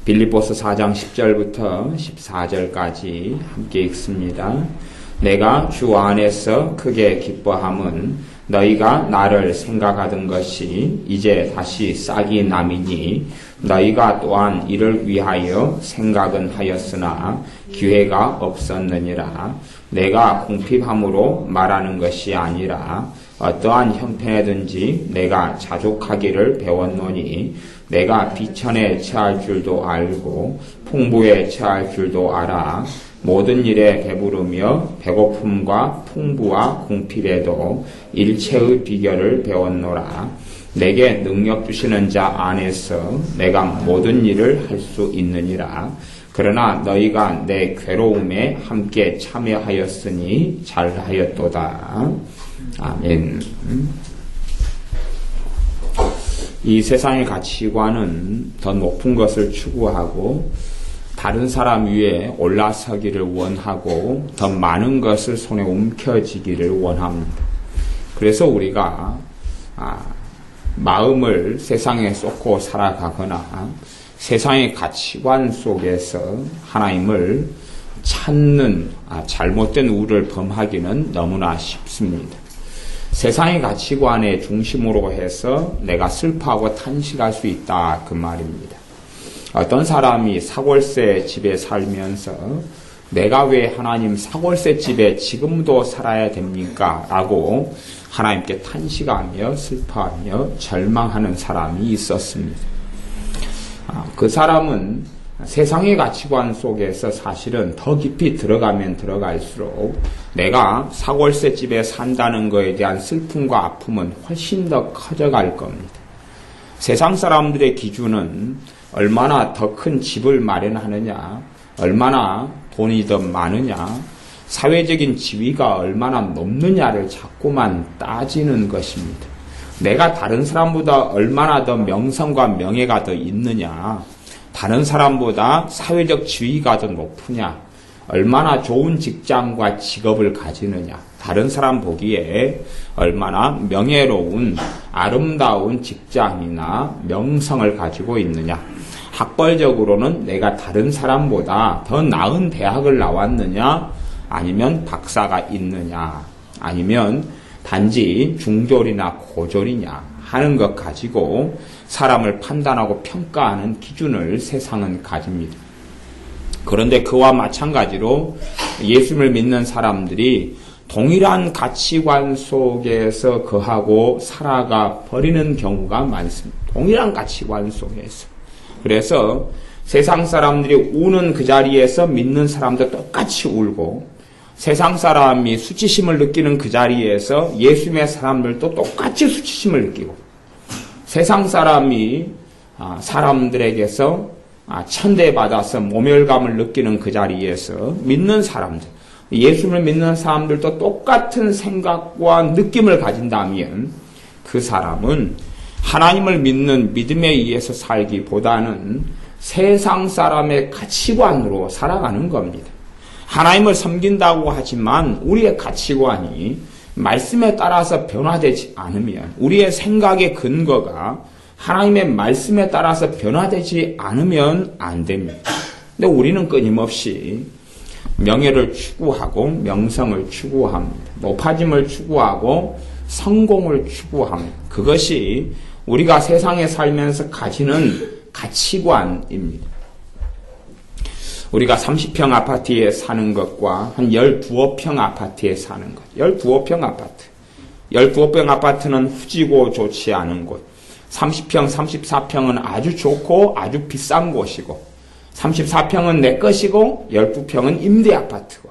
빌립보서 4장 10절부터 14절까지 함께 읽습니다. 내가 주 안에서 크게 기뻐함은 너희가 나를 생각하던 것이 이제 다시 싹이 남이니 너희가 또한 이를 위하여 생각은 하였으나 기회가 없었느니라. 내가 궁핍함으로 말하는 것이 아니라 어떠한 형편에든지 내가 자족하기를 배웠노니 내가 비천에 처할 줄도 알고 풍부에 처할 줄도 알아. 모든 일에 배부르며 배고픔과 풍부와 궁핍에도 일체의 비결을 배웠노라. 내게 능력 주시는 자 안에서 내가 모든 일을 할 수 있느니라. 그러나 너희가 내 괴로움에 함께 참여하였으니 잘하였도다. 아멘. 이 세상의 가치관은 더 높은 것을 추구하고 다른 사람 위에 올라서기를 원하고 더 많은 것을 손에 움켜쥐기를 원합니다. 그래서 우리가 마음을 세상에 쏟고 살아가거나 세상의 가치관 속에서 하나님을 찾는 잘못된 우를 범하기는 너무나 쉽습니다. 세상의 가치관의 중심으로 해서 내가 슬퍼하고 탄식할 수 있다 그 말입니다. 어떤 사람이 사골세 집에 살면서 내가 왜 하나님 사골세 집에 지금도 살아야 됩니까? 라고 하나님께 탄식하며 슬퍼하며 절망하는 사람이 있었습니다. 그 사람은 세상의 가치관 속에서 사실은 더 깊이 들어가면 들어갈수록 내가 사골세 집에 산다는 것에 대한 슬픔과 아픔은 훨씬 더 커져갈 겁니다. 세상 사람들의 기준은 얼마나 더 큰 집을 마련하느냐, 얼마나 돈이 더 많으냐, 사회적인 지위가 얼마나 높느냐를 자꾸만 따지는 것입니다. 내가 다른 사람보다 얼마나 더 명성과 명예가 더 있느냐, 다른 사람보다 사회적 지위가 더 높으냐, 얼마나 좋은 직장과 직업을 가지느냐, 다른 사람 보기에 얼마나 명예로운 아름다운 직장이나 명성을 가지고 있느냐, 학벌적으로는 내가 다른 사람보다 더 나은 대학을 나왔느냐, 아니면 박사가 있느냐, 아니면 단지 중졸이나 고졸이냐 하는 것 가지고 사람을 판단하고 평가하는 기준을 세상은 가집니다. 그런데 그와 마찬가지로 예수를 믿는 사람들이 동일한 가치관 속에서 거하고 살아가 버리는 경우가 많습니다. 동일한 가치관 속에서. 그래서 세상 사람들이 우는 그 자리에서 믿는 사람도 똑같이 울고, 세상 사람이 수치심을 느끼는 그 자리에서 예수님의 사람들도 똑같이 수치심을 느끼고, 세상 사람이 사람들에게서 천대받아서 모멸감을 느끼는 그 자리에서 믿는 사람들, 예수를 믿는 사람들도 똑같은 생각과 느낌을 가진다면 그 사람은 하나님을 믿는 믿음에 의해서 살기보다는 세상 사람의 가치관으로 살아가는 겁니다. 하나님을 섬긴다고 하지만 우리의 가치관이 말씀에 따라서 변화되지 않으면, 우리의 생각의 근거가 하나님의 말씀에 따라서 변화되지 않으면 안 됩니다. 근데 우리는 끊임없이 명예를 추구하고 명성을 추구합니다. 높아짐을 추구하고 성공을 추구합니다. 그것이 우리가 세상에 살면서 가지는 가치관입니다. 우리가 30평 아파트에 사는 것과 한 12평 아파트에 사는 것. 12평 아파트. 12평 아파트는 후지고 좋지 않은 곳. 30평, 34평은 아주 좋고 아주 비싼 곳이고, 34평은 내 것이고 12평은 임대 아파트고.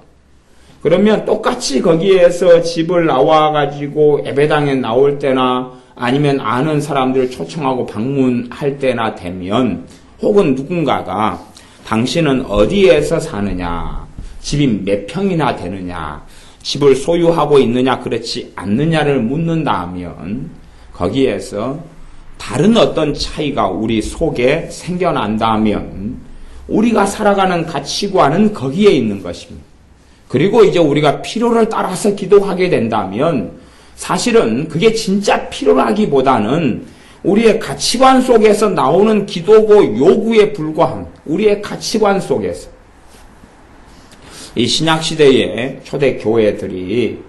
그러면 똑같이 거기에서 집을 나와가지고 예배당에 나올 때나 아니면 아는 사람들을 초청하고 방문할 때나 되면, 혹은 누군가가 당신은 어디에서 사느냐, 집이 몇 평이나 되느냐, 집을 소유하고 있느냐 그렇지 않느냐를 묻는다면 거기에서 다른 어떤 차이가 우리 속에 생겨난다면 우리가 살아가는 가치관은 거기에 있는 것입니다. 그리고 이제 우리가 필요를 따라서 기도하게 된다면 사실은 그게 진짜 필요하기보다는 우리의 가치관 속에서 나오는 기도고 요구에 불과합니다. 우리의 가치관 속에서. 이 신약시대의 초대 교회들이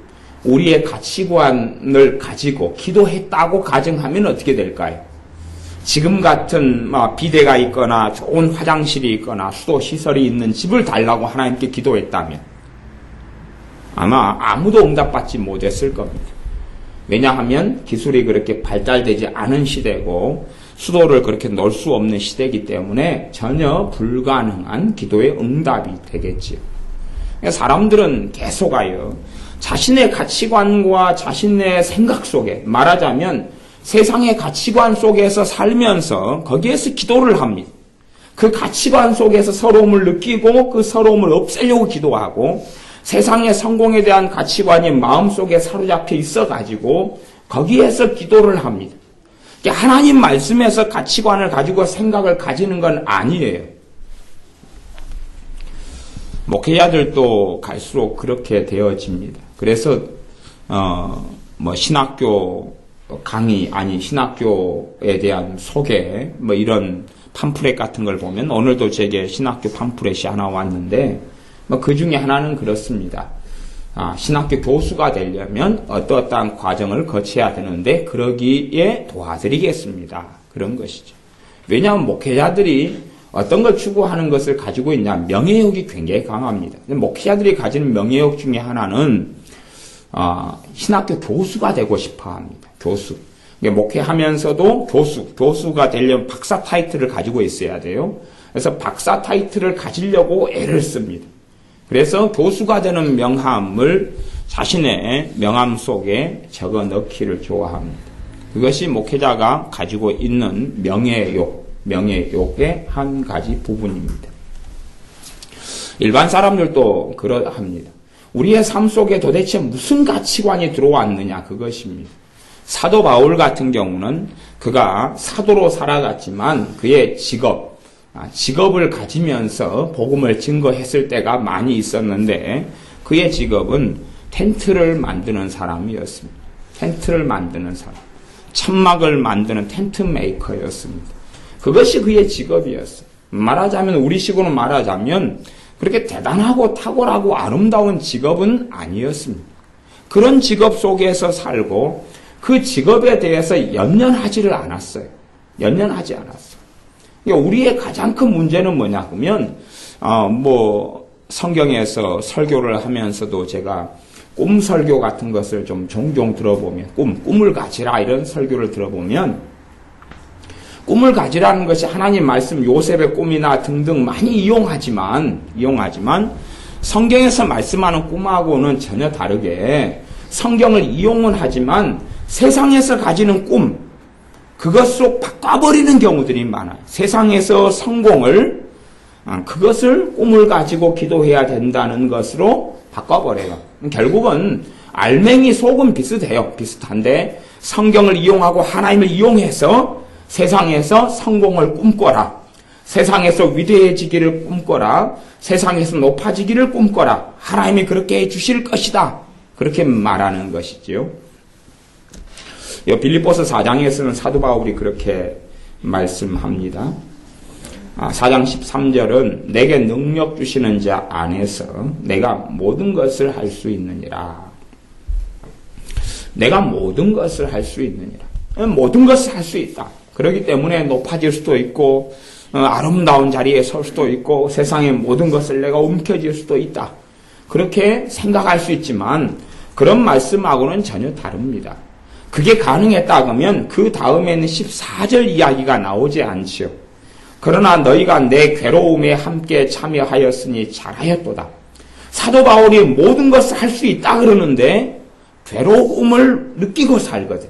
우리의 가치관을 가지고 기도했다고 가정하면 어떻게 될까요? 지금 같은 비대가 있거나 좋은 화장실이 있거나 수도 시설이 있는 집을 달라고 하나님께 기도했다면 아마 아무도 응답받지 못했을 겁니다. 왜냐하면 기술이 그렇게 발달되지 않은 시대고 수도를 그렇게 넣을 수 없는 시대이기 때문에 전혀 불가능한 기도의 응답이 되겠지요. 사람들은 계속하여 자신의 가치관과 자신의 생각 속에, 말하자면 세상의 가치관 속에서 살면서 거기에서 기도를 합니다. 그 가치관 속에서 서러움을 느끼고 그 서러움을 없애려고 기도하고 세상의 성공에 대한 가치관이 마음속에 사로잡혀 있어가지고 거기에서 기도를 합니다. 하나님 말씀에서 가치관을 가지고 생각을 가지는 건 아니에요. 목회자들도 갈수록 그렇게 되어집니다. 그래서 신학교 강의 신학교에 대한 소개 이런 팜프렛 같은 걸 보면 오늘도 제게 신학교 팜프렛이 하나 왔는데 그 중에 하나는 그렇습니다. 신학교 교수가 되려면 어떠한 과정을 거쳐야 되는데 그러기에 도와드리겠습니다. 그런 것이죠. 왜냐하면 목회자들이 어떤 걸 추구하는 것을 가지고 있냐, 명예욕이 굉장히 강합니다. 목회자들이 가지는 명예욕 중에 하나는 신학교 교수가 되고 싶어 합니다. 교수. 목회하면서도 교수가 되려면 박사 타이틀을 가지고 있어야 돼요. 그래서 박사 타이틀을 가지려고 애를 씁니다. 그래서 교수가 되는 명함을 자신의 명함 속에 적어 넣기를 좋아합니다. 그것이 목회자가 가지고 있는 명예욕의 한 가지 부분입니다. 일반 사람들도 그러합니다. 우리의 삶 속에 도대체 무슨 가치관이 들어왔느냐, 그것입니다. 사도 바울 같은 경우는 그가 사도로 살아갔지만 그의 직업을 가지면서 복음을 증거했을 때가 많이 있었는데 그의 직업은 텐트를 만드는 사람이었습니다. 텐트를 만드는 사람. 천막을 만드는 텐트 메이커였습니다. 그것이 그의 직업이었어요. 말하자면, 우리식으로 말하자면 그렇게 대단하고 탁월하고 아름다운 직업은 아니었습니다. 그런 직업 속에서 살고 그 직업에 대해서 연연하지를 않았어요. 연연하지 않았어요. 우리의 가장 큰 문제는 뭐냐 하면 성경에서 설교를 하면서도 제가 꿈 설교 같은 것을 좀 종종 들어보면 꿈을 가지라 이런 설교를 들어보면 꿈을 가지라는 것이 하나님 말씀 요셉의 꿈이나 등등 많이 이용하지만 성경에서 말씀하는 꿈하고는 전혀 다르게 성경을 이용은 하지만 세상에서 가지는 꿈 그것으로 바꿔버리는 경우들이 많아요. 세상에서 성공을 그것을 꿈을 가지고 기도해야 된다는 것으로 바꿔버려요. 결국은 알맹이 속은 비슷한데 성경을 이용하고 하나님을 이용해서 세상에서 성공을 꿈꿔라. 세상에서 위대해지기를 꿈꿔라. 세상에서 높아지기를 꿈꿔라. 하나님이 그렇게 해주실 것이다. 그렇게 말하는 것이지요. 빌립보서 4장에서는 사도 바울이 그렇게 말씀합니다. 4장 13절은 내게 능력 주시는 자 안에서 내가 모든 것을 할 수 있느니라. 내가 모든 것을 할 수 있느니라. 모든 것을 할 수 있다. 그렇기 때문에 높아질 수도 있고 아름다운 자리에 설 수도 있고 세상의 모든 것을 내가 움켜쥘 수도 있다. 그렇게 생각할 수 있지만 그런 말씀하고는 전혀 다릅니다. 그게 가능했다 그러면 그 다음에는 14절 이야기가 나오지 않지요. 그러나 너희가 내 괴로움에 함께 참여하였으니 잘하였도다. 사도 바울이 모든 것을 할 수 있다 그러는데 괴로움을 느끼고 살거든.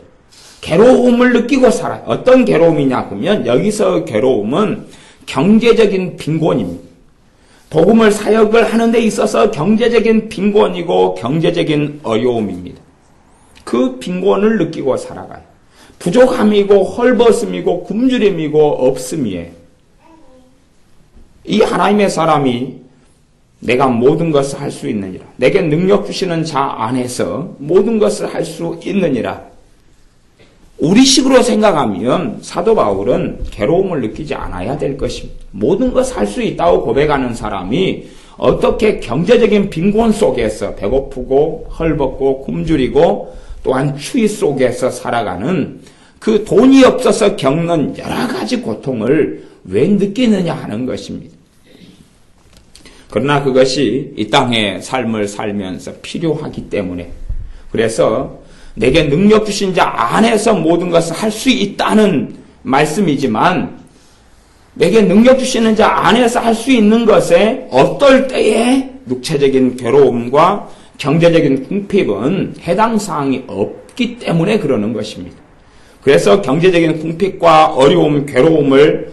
괴로움을 느끼고 살아요. 어떤 괴로움이냐 그러면 여기서 괴로움은 경제적인 빈곤입니다. 복음을 사역을 하는 데 있어서 경제적인 빈곤이고 경제적인 어려움입니다. 그 빈곤을 느끼고 살아가요. 부족함이고 헐벗음이고 굶주림이고 없음이에요. 이 하나님의 사람이 내가 모든 것을 할 수 있느니라. 내게 능력 주시는 자 안에서 모든 것을 할 수 있느니라. 우리식으로 생각하면 사도 바울은 괴로움을 느끼지 않아야 될 것입니다. 모든 것 할 수 있다고 고백하는 사람이 어떻게 경제적인 빈곤 속에서 배고프고 헐벗고 굶주리고 또한 추위 속에서 살아가는 그 돈이 없어서 겪는 여러 가지 고통을 왜 느끼느냐 하는 것입니다. 그러나 그것이 이 땅의 삶을 살면서 필요하기 때문에, 그래서 내게 능력 주신 자 안에서 모든 것을 할 수 있다는 말씀이지만, 내게 능력 주시는 자 안에서 할 수 있는 것에 어떨 때에 육체적인 괴로움과 경제적인 궁핍은 해당 사항이 없기 때문에 그러는 것입니다. 그래서 경제적인 궁핍과 어려움, 괴로움을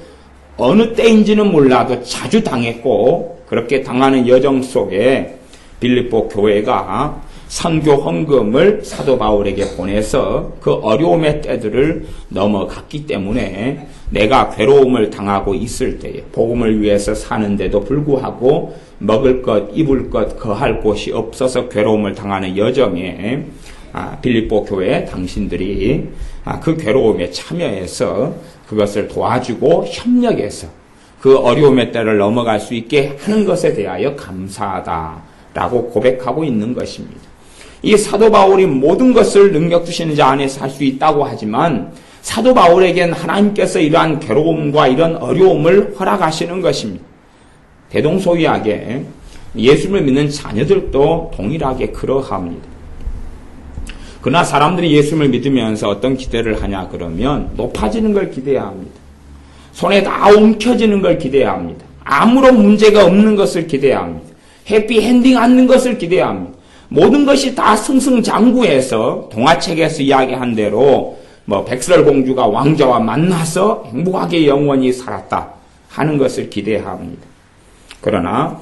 어느 때인지는 몰라도 자주 당했고, 그렇게 당하는 여정 속에 빌립보 교회가 선교 헌금을 사도 바울에게 보내서 그 어려움의 때들을 넘어갔기 때문에 내가 괴로움을 당하고 있을 때에 복음을 위해서 사는데도 불구하고 먹을 것, 입을 것, 거할 곳이 없어서 괴로움을 당하는 여정에 빌립보 교회 당신들이 그 괴로움에 참여해서 그것을 도와주고 협력해서 그 어려움의 때를 넘어갈 수 있게 하는 것에 대하여 감사하다라고 고백하고 있는 것입니다. 이 사도 바울이 모든 것을 능력 주시는 자 안에서 할 수 있다고 하지만 사도 바울에겐 하나님께서 이러한 괴로움과 이런 어려움을 허락하시는 것입니다. 대동소이하게 예수를 믿는 자녀들도 동일하게 그러합니다. 그러나 사람들이 예수를 믿으면서 어떤 기대를 하냐 그러면 높아지는 걸 기대합니다. 손에 다 움켜지는 걸 기대합니다. 아무런 문제가 없는 것을 기대합니다. 해피엔딩 않는 것을 기대합니다. 모든 것이 다 승승장구해서 동화책에서 이야기한 대로 백설공주가 왕자와 만나서 행복하게 영원히 살았다 하는 것을 기대합니다. 그러나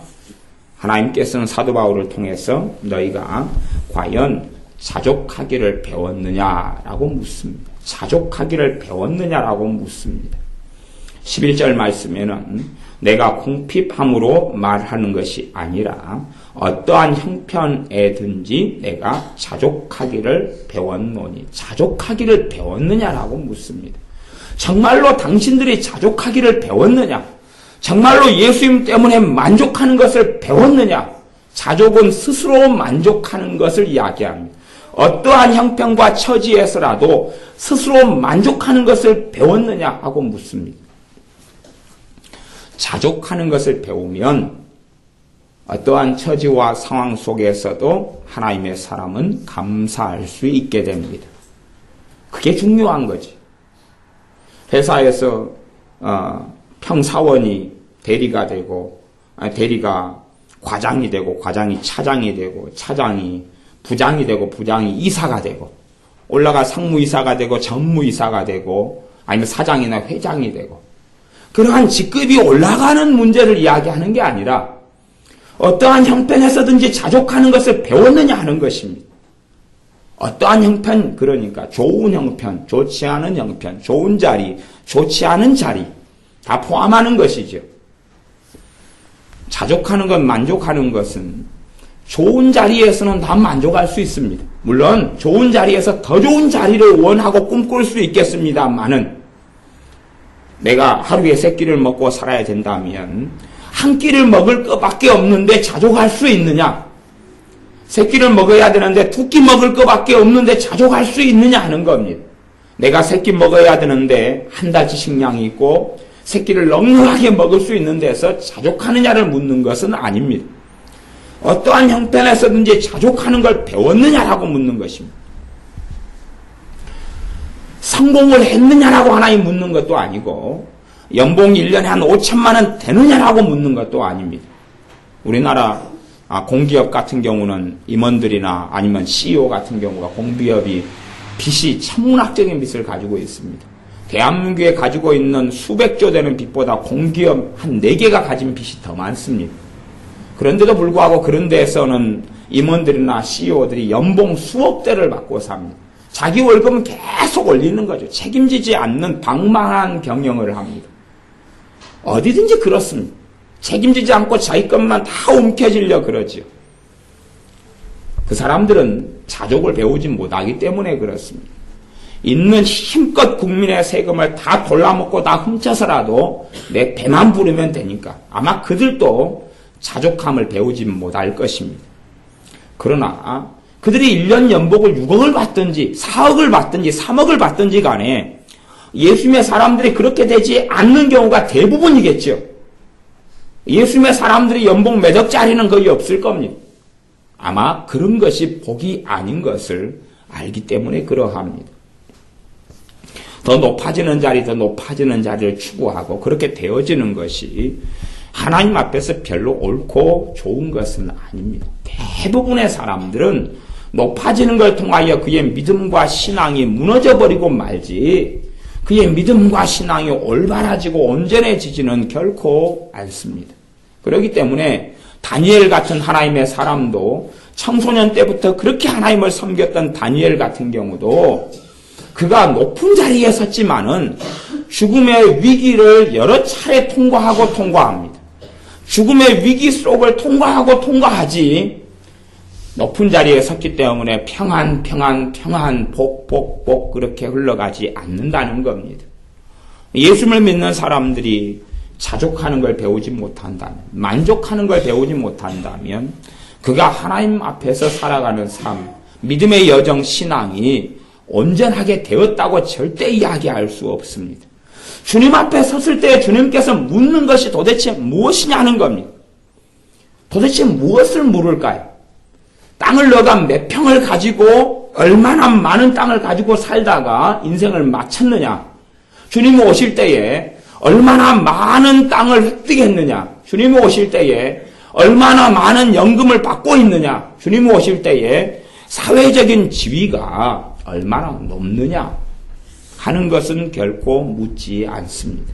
하나님께서는 사도 바울을 통해서 너희가 과연 자족하기를 배웠느냐라고 묻습니다. 자족하기를 배웠느냐라고 묻습니다. 11절 말씀에는 내가 궁핍함으로 말하는 것이 아니라 어떠한 형편에든지 내가 자족하기를 배웠노니, 자족하기를 배웠느냐라고 묻습니다. 정말로 당신들이 자족하기를 배웠느냐? 정말로 예수님 때문에 만족하는 것을 배웠느냐? 자족은 스스로 만족하는 것을 이야기합니다. 어떠한 형편과 처지에서라도 스스로 만족하는 것을 배웠느냐 하고 묻습니다. 자족하는 것을 배우면 어떠한 처지와 상황 속에서도 하나님의 사람은 감사할 수 있게 됩니다. 그게 중요한 거지. 회사에서 평사원이 대리가 되고, 대리가 과장이 되고, 과장이 차장이 되고, 차장이 부장이 되고, 부장이 이사가 되고, 올라가 상무이사가 되고, 전무이사가 되고, 아니면 사장이나 회장이 되고, 그러한 직급이 올라가는 문제를 이야기하는 게 아니라 어떠한 형편에서든지 자족하는 것을 배웠느냐 하는 것입니다. 어떠한 형편, 그러니까 좋은 형편, 좋지 않은 형편, 좋은 자리, 좋지 않은 자리 다 포함하는 것이죠. 자족하는 것, 만족하는 것은 좋은 자리에서는 다 만족할 수 있습니다. 물론 좋은 자리에서 더 좋은 자리를 원하고 꿈꿀 수 있겠습니다만은 내가 하루에 3끼를 먹고 살아야 된다면 한 끼를 먹을 것밖에 없는데 자족할 수 있느냐? 3끼를 먹어야 되는데 2끼 먹을 것밖에 없는데 자족할 수 있느냐 하는 겁니다. 내가 3끼 먹어야 되는데 한 달치 식량이 있고 3끼를 넉넉하게 먹을 수 있는 데서 자족하느냐를 묻는 것은 아닙니다. 어떠한 형편에서든지 자족하는 걸 배웠느냐라고 묻는 것입니다. 성공을 했느냐라고 하나님 묻는 것도 아니고 연봉 1년에 한 5천만 원 되느냐라고 묻는 것도 아닙니다. 우리나라 공기업 같은 경우는 임원들이나 아니면 CEO 같은 경우가 공기업이 빚이 천문학적인 빚을 가지고 있습니다. 대한민국에 가지고 있는 수백조 되는 빚보다 공기업 한 4개가 가진 빚이 더 많습니다. 그런데도 불구하고 그런 데에서는 임원들이나 CEO들이 연봉 수억 대를 받고 삽니다. 자기 월급은 계속 올리는 거죠. 책임지지 않는 방망한 경영을 합니다. 어디든지 그렇습니다. 책임지지 않고 자기 것만 다 움켜쥐려 그러죠. 그 사람들은 자족을 배우지 못하기 때문에 그렇습니다. 있는 힘껏 국민의 세금을 다 돌라먹고 다 훔쳐서라도 내 배만 부르면 되니까 아마 그들도 자족함을 배우지 못할 것입니다. 그러나 그들이 1년 연봉을 6억을 받든지 4억을 받든지 3억을 받든지 간에 예수님의 사람들이 그렇게 되지 않는 경우가 대부분이겠죠. 예수님의 사람들이 연봉 몇 억짜리는 거의 없을 겁니다. 아마 그런 것이 복이 아닌 것을 알기 때문에 그러합니다. 더 높아지는 자리를 추구하고 그렇게 되어지는 것이 하나님 앞에서 별로 옳고 좋은 것은 아닙니다. 대부분의 사람들은 높아지는 걸 통하여 그의 믿음과 신앙이 무너져버리고 말지 그의 믿음과 신앙이 올바라지고 온전해지지는 결코 않습니다. 그렇기 때문에 다니엘 같은 하나님의 사람도 청소년 때부터 그렇게 하나님을 섬겼던 다니엘 같은 경우도 그가 높은 자리에 섰지만은 죽음의 위기를 여러 차례 통과합니다. 죽음의 위기 속을 통과하지 높은 자리에 섰기 때문에 평안, 복 그렇게 흘러가지 않는다는 겁니다. 예수를 믿는 사람들이 자족하는 걸 배우지 못한다면, 만족하는 걸 배우지 못한다면 그가 하나님 앞에서 살아가는 삶, 믿음의 여정, 신앙이 온전하게 되었다고 절대 이야기할 수 없습니다. 주님 앞에 섰을 때 주님께서 묻는 것이 도대체 무엇이냐는 겁니다. 도대체 무엇을 물을까요? 땅을 너가 몇 평을 가지고 얼마나 많은 땅을 가지고 살다가 인생을 마쳤느냐? 주님이 오실 때에 얼마나 많은 땅을 획득했느냐? 주님이 오실 때에 얼마나 많은 연금을 받고 있느냐? 주님이 오실 때에 사회적인 지위가 얼마나 높느냐? 하는 것은 결코 묻지 않습니다.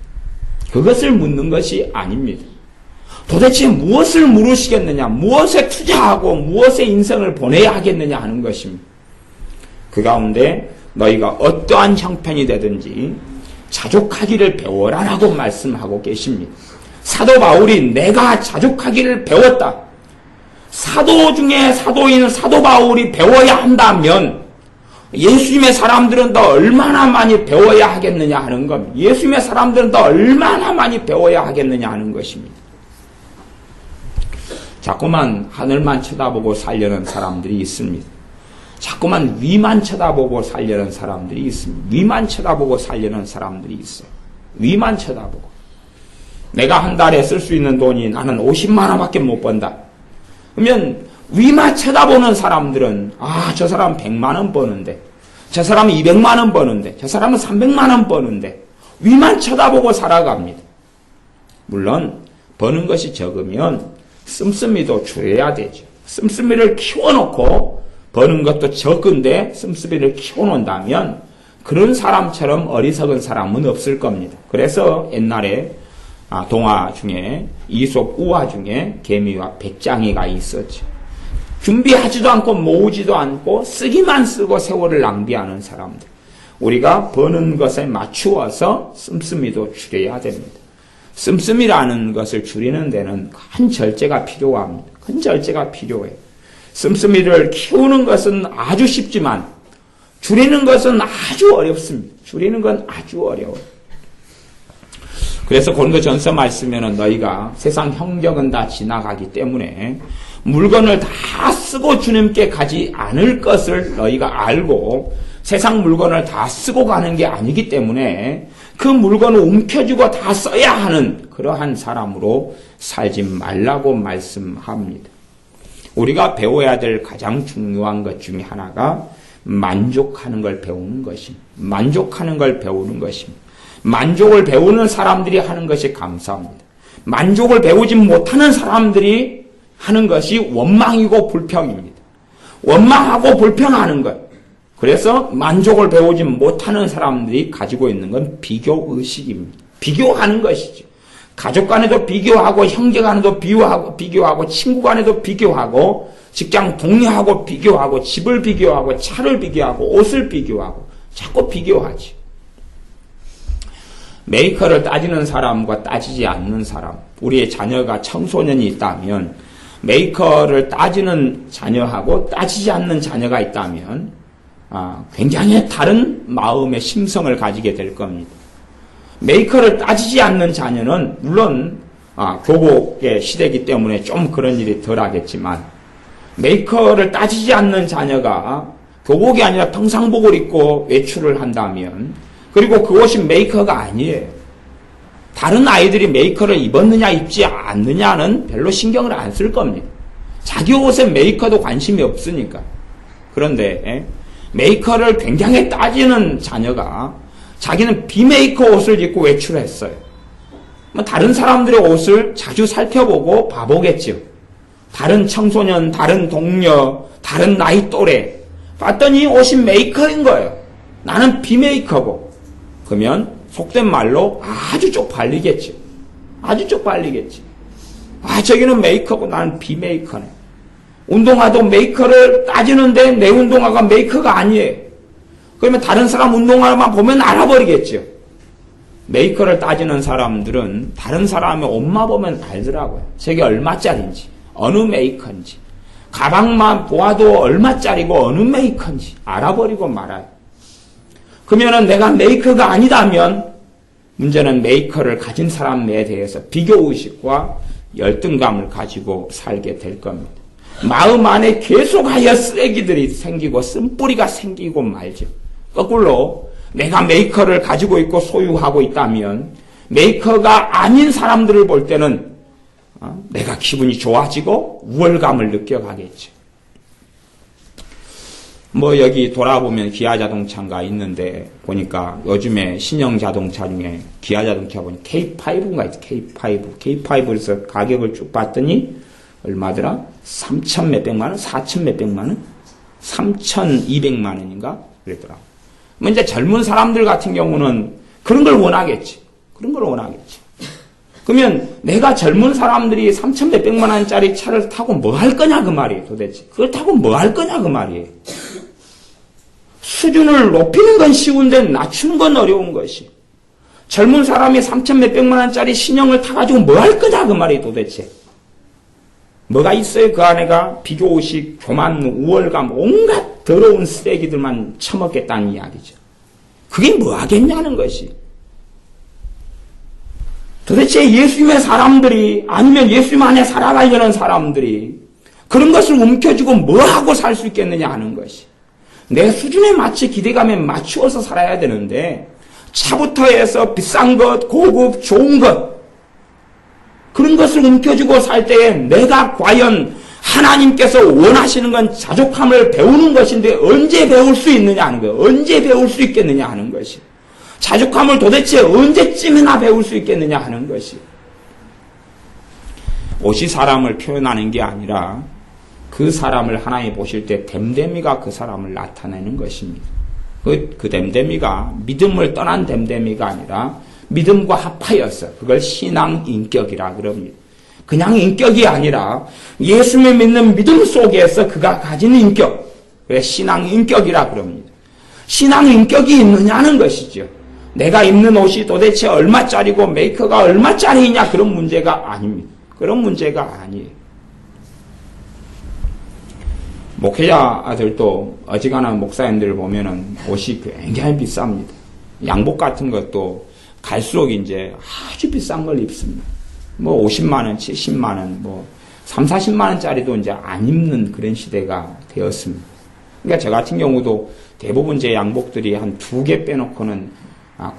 그것을 묻는 것이 아닙니다. 도대체 무엇을 물으시겠느냐, 무엇에 투자하고 무엇에 인생을 보내야 하겠느냐 하는 것입니다. 그 가운데 너희가 어떠한 형편이 되든지 자족하기를 배워라라고 말씀하고 계십니다. 사도 바울이 내가 자족하기를 배웠다. 사도 중에 사도인 사도 바울이 배워야 한다면 예수님의 사람들은 더 얼마나 많이 배워야 하겠느냐 하는 겁니다. 예수님의 사람들은 더 얼마나 많이 배워야 하겠느냐 하는 것입니다. 자꾸만 하늘만 쳐다보고 살려는 사람들이 있습니다. 자꾸만 위만 쳐다보고 살려는 사람들이 있습니다. 위만 쳐다보고 살려는 사람들이 있어요. 위만 쳐다보고. 내가 한 달에 쓸 수 있는 돈이 나는 50만 원밖에 못 번다. 그러면 위만 쳐다보는 사람들은 저 사람 100만 원 버는데 저 사람은 200만 원 버는데 저 사람은 300만 원 버는데 위만 쳐다보고 살아갑니다. 물론 버는 것이 적으면 씀씀이도 줄여야 되죠. 씀씀이를 키워놓고 버는 것도 적은데 씀씀이를 키워놓는다면 그런 사람처럼 어리석은 사람은 없을 겁니다. 그래서 옛날에 동화 중에 이솝 우화 중에 개미와 백장이가 있었죠. 준비하지도 않고 모으지도 않고 쓰기만 쓰고 세월을 낭비하는 사람들. 우리가 버는 것에 맞추어서 씀씀이도 줄여야 됩니다. 씀씀이라는 것을 줄이는 데는 큰 절제가 필요합니다. 큰 절제가 필요해요. 씀씀이를 키우는 것은 아주 쉽지만 줄이는 것은 아주 어렵습니다. 줄이는 건 아주 어려워요. 그래서 고린도전서 말씀에는 너희가 세상 형적은 다 지나가기 때문에 물건을 다 쓰고 주님께 가지 않을 것을 너희가 알고 세상 물건을 다 쓰고 가는 게 아니기 때문에 그 물건을 움켜쥐고 다 써야 하는 그러한 사람으로 살지 말라고 말씀합니다. 우리가 배워야 될 가장 중요한 것 중에 하나가 만족하는 걸 배우는 것입니다. 만족하는 걸 배우는 것입니다. 만족을 배우는 사람들이 하는 것이 감사합니다. 만족을 배우지 못하는 사람들이 하는 것이 원망이고 불평입니다. 원망하고 불평하는 것. 그래서 만족을 배우지 못하는 사람들이 가지고 있는 건 비교의식입니다. 비교하는 것이죠. 가족 간에도 비교하고 형제 간에도 비교하고 친구 간에도 비교하고 직장 동료하고 비교하고 집을 비교하고 차를 비교하고 옷을 비교하고 자꾸 비교하지. 메이커를 따지는 사람과 따지지 않는 사람, 우리의 자녀가 청소년이 있다면 메이커를 따지는 자녀하고 따지지 않는 자녀가 있다면 굉장히 다른 마음의 심성을 가지게 될 겁니다. 메이커를 따지지 않는 자녀는 물론 교복의 시대이기 때문에 좀 그런 일이 덜 하겠지만, 메이커를 따지지 않는 자녀가 교복이 아니라 평상복을 입고 외출을 한다면, 그리고 그것이 메이커가 아니에요. 다른 아이들이 메이커를 입었느냐 입지 않느냐는 별로 신경을 안 쓸 겁니다. 자기 옷에 메이커도 관심이 없으니까. 그런데 메이커를 굉장히 따지는 자녀가 자기는 비메이커 옷을 입고 외출했어요. 다른 사람들의 옷을 자주 살펴보고 봐보겠죠. 다른 청소년, 다른 동료, 다른 나이 또래 봤더니 옷이 메이커인 거예요. 나는 비메이커고. 그러면 속된 말로 아주 쪽팔리겠죠. 아주 쪽팔리겠지. 저기는 메이커고 나는 비메이커네. 운동화도 메이커를 따지는데 내 운동화가 메이커가 아니에요. 그러면 다른 사람 운동화만 보면 알아버리겠죠. 메이커를 따지는 사람들은 다른 사람의 옷만 보면 알더라고요. 저게 얼마짜리인지, 어느 메이커인지. 가방만 보아도 얼마짜리고 어느 메이커인지 알아버리고 말아요. 그러면은 내가 메이커가 아니다면 문제는 메이커를 가진 사람에 대해서 비교의식과 열등감을 가지고 살게 될 겁니다. 마음 안에 계속하여 쓰레기들이 생기고 쓴뿌리가 생기고 말죠. 거꾸로 내가 메이커를 가지고 있고 소유하고 있다면 메이커가 아닌 사람들을 볼 때는 내가 기분이 좋아지고 우월감을 느껴가겠죠. 여기 돌아보면 기아자동차가 있는데 보니까 요즘에 신형 자동차 중에 기아자동차 보니 K5가 있어. K5에서 가격을 쭉 봤더니 얼마더라? 3천 몇백만 원? 4천 몇백만 원? 3,200만 원인가? 그랬더라. 이제 젊은 사람들 같은 경우는 그런 걸 원하겠지. 그러면 내가 젊은 사람들이 3천 몇백만 원짜리 차를 타고 뭐 할 거냐 그 말이에요, 도대체. 그걸 타고 뭐 할 거냐 그 말이에요. 수준을 높이는 건 쉬운데 낮추는 건 어려운 것이. 젊은 사람이 3천 몇백만 원짜리 신형을 타가지고 뭐 할 거냐 그 말이에요, 도대체. 뭐가 있어요? 그 안에가 비교의식, 교만, 우월감, 온갖 더러운 쓰레기들만 처먹겠다는 이야기죠. 그게 뭐 하겠냐는 것이. 도대체 예수님의 사람들이 아니면 예수님 안에 살아가려는 사람들이 그런 것을 움켜쥐고 뭐 하고 살 수 있겠느냐 하는 것이. 내 수준에 맞춰 기대감에 맞추어서 살아야 되는데 차부터 해서 비싼 것, 고급, 좋은 것 그런 것을 움켜쥐고 살 때에 내가 과연 하나님께서 원하시는 건 자족함을 배우는 것인데 언제 배울 수 있느냐 하는 거예요. 언제 배울 수 있겠느냐 하는 것이. 자족함을 도대체 언제쯤이나 배울 수 있겠느냐 하는 것이. 옷이 사람을 표현하는 게 아니라 그 사람을 하나님 보실 때 됨됨이가 그 사람을 나타내는 것입니다. 그 됨됨이가 믿음을 떠난 됨됨이가 아니라 믿음과 합하여서 그걸 신앙 인격이라 그럽니다. 그냥 인격이 아니라 예수를 믿는 믿음 속에서 그가 가진 인격, 그래 신앙 인격이라 그럽니다. 신앙 인격이 있느냐는 것이죠. 내가 입는 옷이 도대체 얼마짜리고 메이커가 얼마짜리냐 그런 문제가 아닙니다. 그런 문제가 아니에요. 목회자들도 어지간한 목사님들을 보면은 옷이 굉장히 비쌉니다. 양복 같은 것도 갈수록 이제 아주 비싼 걸 입습니다. 50만 원, 70만 원, 3, 40만 원짜리도 이제 안 입는 그런 시대가 되었습니다. 그러니까 저 같은 경우도 대부분 제 양복들이 한 2개 빼놓고는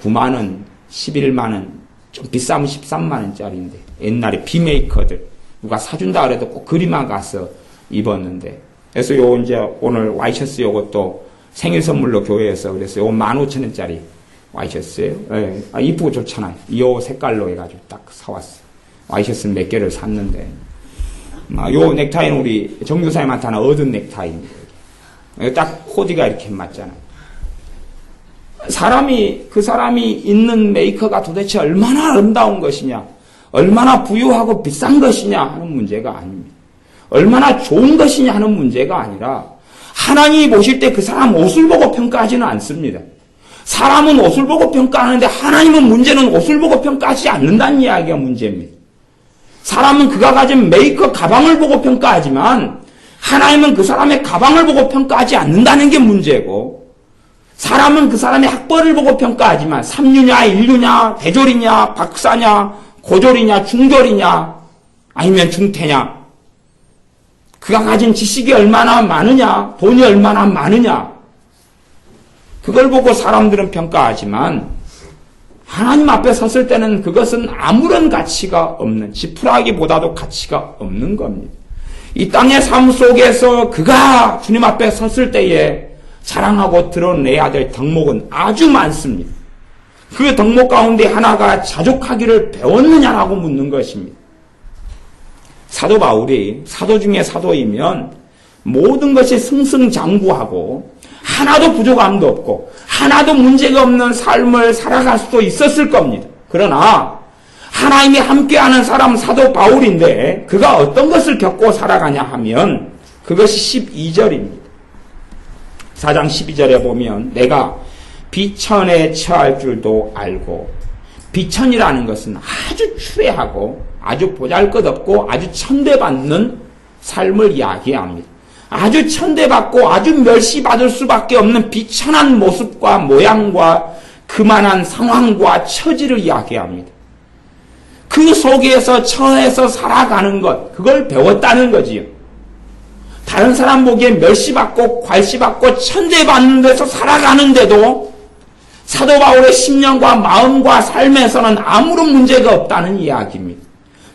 9만 원, 11만 원, 좀 비싸면 13만 원짜리인데 옛날에 비메이커들 누가 사준다 그래도 꼭 그리만 가서 입었는데 그래서 이제 오늘 와이셔츠 요것도 생일 선물로 교회에서 그래서 요 15,000원짜리 와이셔츠예요. 네. 이쁘고 좋잖아요. 이 색깔로 해가지고 딱 사왔어요. 와이셔츠 몇 개를 샀는데 요 넥타이는 우리 정교사님한테 하나 얻은 넥타이입니다. 딱 코디가 이렇게 맞잖아요. 그 사람이 있는 메이커가 도대체 얼마나 아름다운 것이냐, 얼마나 부유하고 비싼 것이냐 하는 문제가 아닙니다. 얼마나 좋은 것이냐 하는 문제가 아니라 하나님이 보실 때 그 사람 옷을 보고 평가하지는 않습니다. 사람은 옷을 보고 평가하는데 하나님은 문제는 옷을 보고 평가하지 않는다는 이야기가 문제입니다. 사람은 그가 가진 메이커 가방을 보고 평가하지만 하나님은 그 사람의 가방을 보고 평가하지 않는다는 게 문제고 사람은 그 사람의 학벌을 보고 평가하지만 3류냐, 1류냐, 대졸이냐, 박사냐, 고졸이냐, 중졸이냐, 아니면 중퇴냐, 그가 가진 지식이 얼마나 많으냐, 돈이 얼마나 많으냐, 그걸 보고 사람들은 평가하지만 하나님 앞에 섰을 때는 그것은 아무런 가치가 없는, 지푸라기보다도 가치가 없는 겁니다. 이 땅의 삶 속에서 그가 주님 앞에 섰을 때에 자랑하고 드러내야 될 덕목은 아주 많습니다. 그 덕목 가운데 하나가 자족하기를 배웠느냐라고 묻는 것입니다. 사도 바울이 사도 중에 사도이면 모든 것이 승승장구하고 하나도 부족함도 없고 하나도 문제가 없는 삶을 살아갈 수도 있었을 겁니다. 그러나 하나님이 함께하는 사람 사도 바울인데 그가 어떤 것을 겪고 살아가냐 하면 그것이 12절입니다. 4장 12절에 보면 내가 비천에 처할 줄도 알고, 비천이라는 것은 아주 추레하고 아주 보잘것없고 아주 천대받는 삶을 이야기합니다. 아주 천대받고 아주 멸시받을 수밖에 없는 비천한 모습과 모양과 그만한 상황과 처지를 이야기합니다. 그 속에서 처해서 살아가는 것, 그걸 배웠다는 거지요. 다른 사람 보기에 멸시받고 괄시받고 천대받는 데서 살아가는데도 사도 바울의 심령과 마음과 삶에서는 아무런 문제가 없다는 이야기입니다.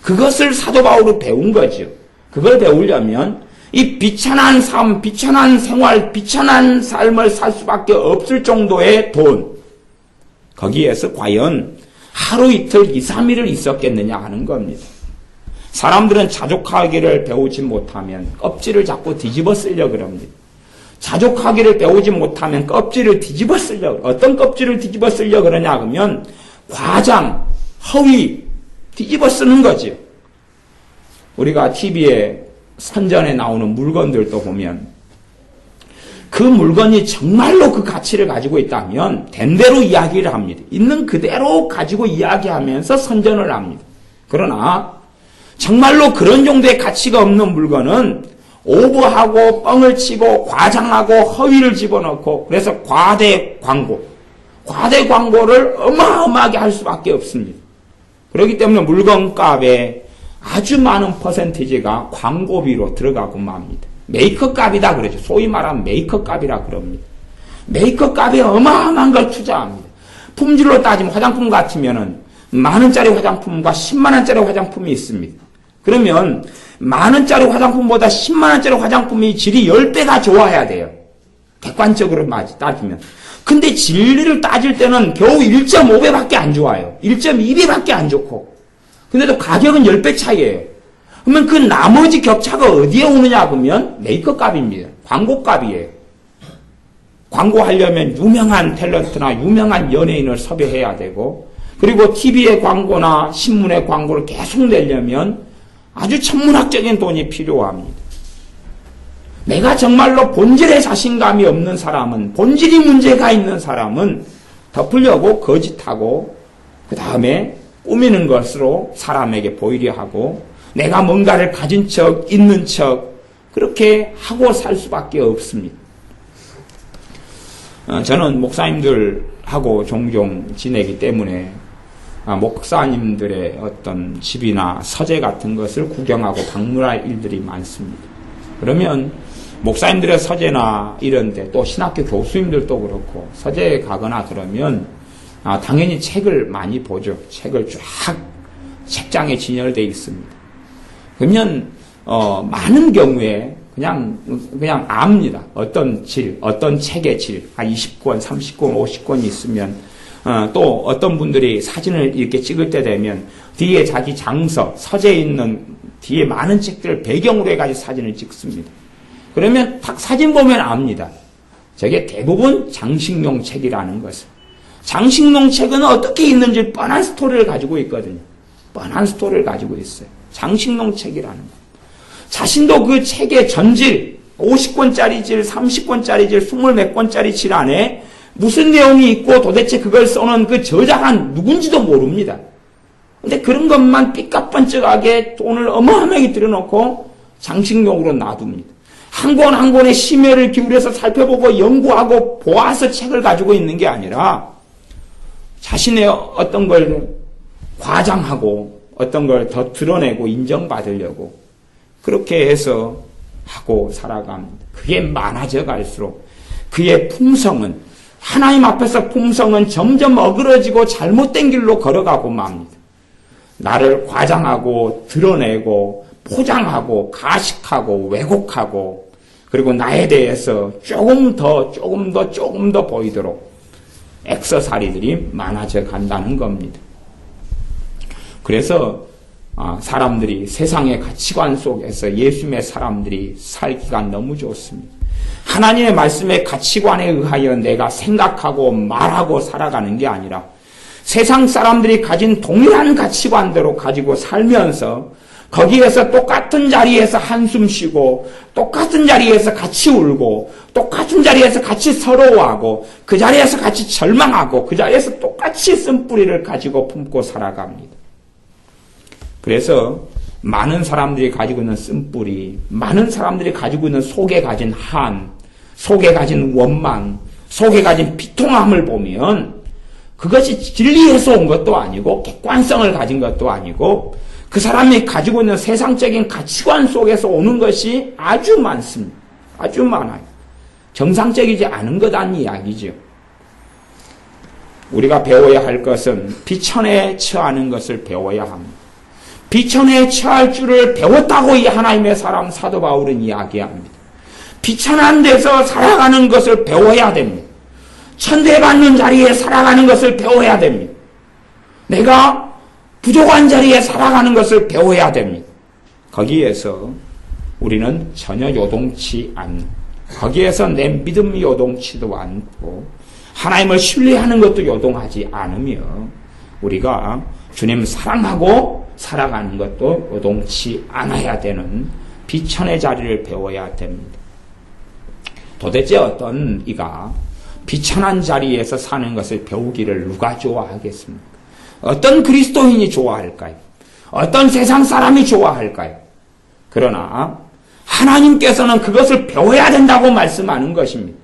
그것을 사도 바울이 배운 거죠. 그걸 배우려면 이 비천한 삶, 비천한 생활, 비천한 삶을 살 수밖에 없을 정도의 돈, 거기에서 과연 하루 이틀 2, 3일을 있었겠느냐 하는 겁니다. 사람들은 자족하기를 배우지 못하면 껍질을 자꾸 뒤집어 쓰려고 그럽니다. 자족하기를 배우지 못하면 껍질을 뒤집어 쓰려고, 어떤 껍질을 뒤집어 쓰려고 그러냐 그러면 과장, 허위 뒤집어 쓰는 거죠. 우리가 TV에 선전에 나오는 물건들도 보면 그 물건이 정말로 그 가치를 가지고 있다면 된 대로 이야기를 합니다. 있는 그대로 가지고 이야기하면서 선전을 합니다. 그러나 정말로 그런 정도의 가치가 없는 물건은 오버하고 뻥을 치고 과장하고 허위를 집어넣고 그래서 과대 광고를 어마어마하게 할 수밖에 없습니다. 그렇기 때문에 물건값에 아주 많은 퍼센티지가 광고비로 들어가고 맙니다. 메이크업 값이다 그러죠. 소위 말하면 메이크업 값이라 그럽니다. 메이크업 값에 어마어마한 걸 투자합니다. 품질로 따지면 화장품 같으면은 만원짜리 화장품과 10만원짜리 화장품이 있습니다. 그러면 만원짜리 화장품보다 10만원짜리 화장품이 질이 10배가 좋아야 돼요. 객관적으로 따지면. 근데 진리를 따질 때는 겨우 1.5배밖에 안 좋아요. 1.2배밖에 안 좋고. 근데도 가격은 10배 차이예요. 그러면 그 나머지 격차가 어디에 오느냐 그러면 메이크업 값입니다. 광고 값이에요. 광고하려면 유명한 탤런트나 유명한 연예인을 섭외해야 되고 그리고 TV의 광고나 신문의 광고를 계속 내려면 아주 천문학적인 돈이 필요합니다. 내가 정말로 본질에 자신감이 없는 사람은, 본질이 문제가 있는 사람은 덮으려고 거짓하고 그 다음에 꾸미는 것으로 사람에게 보이려 하고 내가 뭔가를 가진 척, 있는 척 그렇게 하고 살 수밖에 없습니다. 저는 목사님들하고 종종 지내기 때문에 목사님들의 어떤 집이나 서재 같은 것을 구경하고 방문할 일들이 많습니다. 그러면 목사님들의 서재나 이런데 또 신학교 교수님들도 그렇고 서재에 가거나 그러면 당연히 책을 많이 보죠. 책을 쫙 책장에 진열되어 있습니다. 그러면 많은 경우에 그냥 압니다. 어떤 질, 어떤 책의 질, 한 20권, 30권, 50권이 있으면 또 어떤 분들이 사진을 이렇게 찍을 때 되면 뒤에 자기 장서, 서재에 있는 뒤에 많은 책들을 배경으로 해가지고 사진을 찍습니다. 그러면 딱 사진 보면 압니다. 저게 대부분 장식용 책이라는 것을. 장식용 책은 어떻게 있는지 뻔한 스토리를 가지고 있거든요. 뻔한 스토리를 가지고 있어요. 장식용 책이라는 거. 자신도 그 책의 전질, 50권짜리 질, 30권짜리 질, 20몇 권짜리 질 안에 무슨 내용이 있고 도대체 그걸 써놓은 그 저자가 누군지도 모릅니다. 근데 그런 것만 삐까뻔쩍하게 돈을 어마어마하게 들여놓고 장식용으로 놔둡니다. 한 권 한 권의 심혈을 기울여서 살펴보고 연구하고 보아서 책을 가지고 있는 게 아니라 자신의 어떤 걸 과장하고 어떤 걸 더 드러내고 인정받으려고 그렇게 해서 하고 살아갑니다. 그게 많아져 갈수록 그의 풍성은 하나님 앞에서 풍성은 점점 어그러지고 잘못된 길로 걸어가고 맙니다. 나를 과장하고 드러내고 포장하고 가식하고 왜곡하고 그리고 나에 대해서 조금 더 보이도록 액세서리들이 많아져 간다는 겁니다. 그래서 사람들이 세상의 가치관 속에서 예수님의 사람들이 살기가 너무 좋습니다. 하나님의 말씀의 가치관에 의하여 내가 생각하고 말하고 살아가는 게 아니라 세상 사람들이 가진 동일한 가치관대로 가지고 살면서 거기에서 똑같은 자리에서 한숨 쉬고 똑같은 자리에서 같이 울고 똑같은 자리에서 같이 서러워하고 그 자리에서 같이 절망하고 그 자리에서 똑같이 쓴뿌리를 가지고 품고 살아갑니다. 그래서 많은 사람들이 가지고 있는 쓴뿌리, 많은 사람들이 가지고 있는 속에 가진 한, 속에 가진 원망, 속에 가진 비통함을 보면 그것이 진리에서 온 것도 아니고 객관성을 가진 것도 아니고 그 사람이 가지고 있는 세상적인 가치관 속에서 오는 것이 아주 많습니다. 아주 많아요. 정상적이지 않은 거다는 이야기죠. 우리가 배워야 할 것은 비천에 처하는 것을 배워야 합니다. 비천에 처할 줄을 배웠다고 이 하나님의 사람 사도 바울은 이야기합니다. 비천한 데서 살아가는 것을 배워야 됩니다. 천대받는 자리에 살아가는 것을 배워야 됩니다. 내가 부족한 자리에 살아가는 것을 배워야 됩니다. 거기에서 우리는 전혀 요동치 않는, 거기에서 내 믿음이 요동치도 않고 하나님을 신뢰하는 것도 요동하지 않으며 우리가 주님 사랑하고 살아가는 것도 요동치 않아야 되는 비천의 자리를 배워야 됩니다. 도대체 어떤 이가 비천한 자리에서 사는 것을 배우기를 누가 좋아하겠습니까? 어떤 그리스도인이 좋아할까요? 어떤 세상 사람이 좋아할까요? 그러나 하나님께서는 그것을 배워야 된다고 말씀하는 것입니다.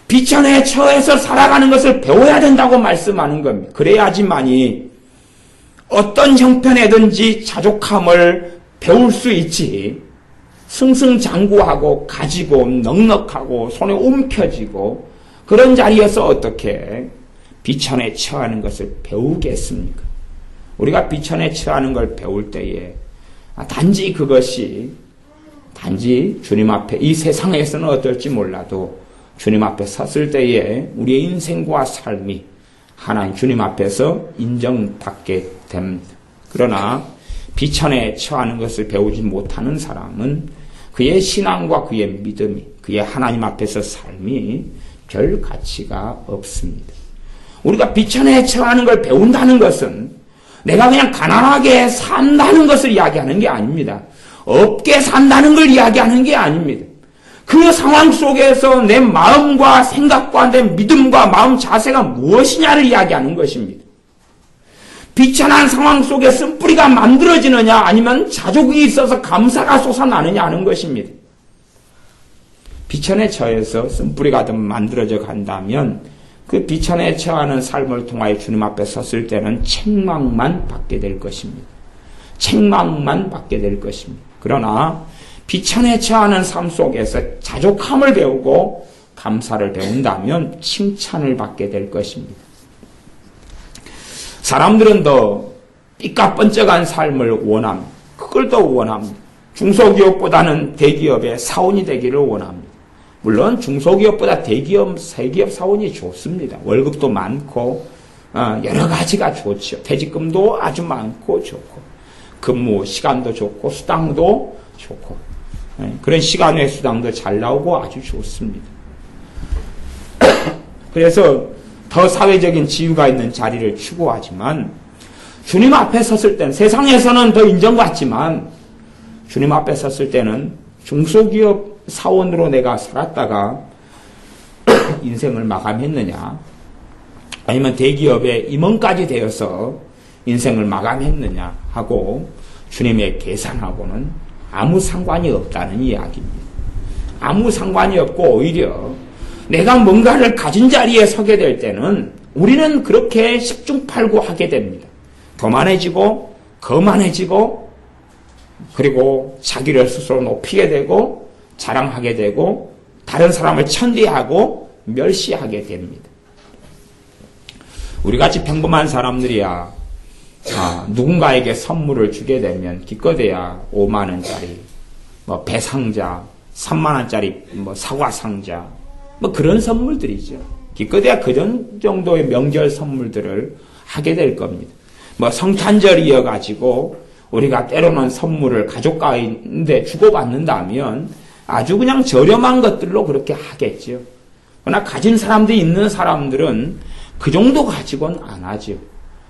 비천에 처해서 살아가는 것을 배워야 된다고 말씀하는 겁니다. 그래야지만이 어떤 형편에든지 자족함을 배울 수 있지, 승승장구하고 가지고 넉넉하고 손에 움켜쥐고 그런 자리에서 어떻게 비천에 처하는 것을 배우겠습니까? 우리가 비천에 처하는 걸 배울 때에 단지 그것이 단지 주님 앞에 이 세상에서는 어떨지 몰라도 주님 앞에 섰을 때에 우리의 인생과 삶이 하나님 주님 앞에서 인정받게 됩니다. 그러나 비천에 처하는 것을 배우지 못하는 사람은 그의 신앙과 그의 믿음이 그의 하나님 앞에서 삶이 별 가치가 없습니다. 우리가 비천에 처하는 걸 배운다는 것은 내가 그냥 가난하게 산다는 것을 이야기하는 게 아닙니다. 없게 산다는 걸 이야기하는 게 아닙니다. 그 상황 속에서 내 마음과 생각과 내 믿음과 마음 자세가 무엇이냐를 이야기하는 것입니다. 비천한 상황 속에 쓴뿌리가 만들어지느냐 아니면 자족이 있어서 감사가 솟아나느냐 하는 것입니다. 비천에 처해서 쓴뿌리가 더 만들어져 간다면 그 비천에 처하는 삶을 통하여 주님 앞에 섰을 때는 책망만 받게 될 것입니다. 책망만 받게 될 것입니다. 그러나 비천에 처하는 삶 속에서 자족함을 배우고 감사를 배운다면 칭찬을 받게 될 것입니다. 사람들은 더 삐까뻔쩍한 삶을 원합니다. 그걸 더 원합니다. 중소기업보다는 대기업의 사원이 되기를 원합니다. 물론 중소기업보다 대기업, 세기업 사원이 좋습니다. 월급도 많고 여러 가지가 좋죠. 퇴직금도 아주 많고 좋고 근무 시간도 좋고 수당도 좋고 그런 시간 외 수당도 잘 나오고 아주 좋습니다. 그래서 더 사회적인 지위가 있는 자리를 추구하지만 주님 앞에 섰을 때는 세상에서는 더 인정받지만 주님 앞에 섰을 때는 중소기업 사원으로 내가 살았다가 인생을 마감했느냐 아니면 대기업의 임원까지 되어서 인생을 마감했느냐 하고 주님의 계산하고는 아무 상관이 없다는 이야기입니다. 아무 상관이 없고 오히려 내가 뭔가를 가진 자리에 서게 될 때는 우리는 그렇게 십중팔구 하게 됩니다. 교만해지고 거만해지고 그리고 자기를 스스로 높이게 되고 자랑하게 되고 다른 사람을 천대하고 멸시하게 됩니다. 우리같이 평범한 사람들이야 누군가에게 선물을 주게 되면 기껏해야 5만 원짜리 배상자 3만 원짜리 사과 상자 그런 선물들이죠. 기껏해야 그런 정도의 명절 선물들을 하게 될 겁니다. 성탄절이어 가지고 우리가 때로는 선물을 가족 가운데 주고받는다면 아주 그냥 저렴한 것들로 그렇게 하겠죠. 그러나 가진 사람들이 있는 사람들은 그 정도 가지고는 안 하죠.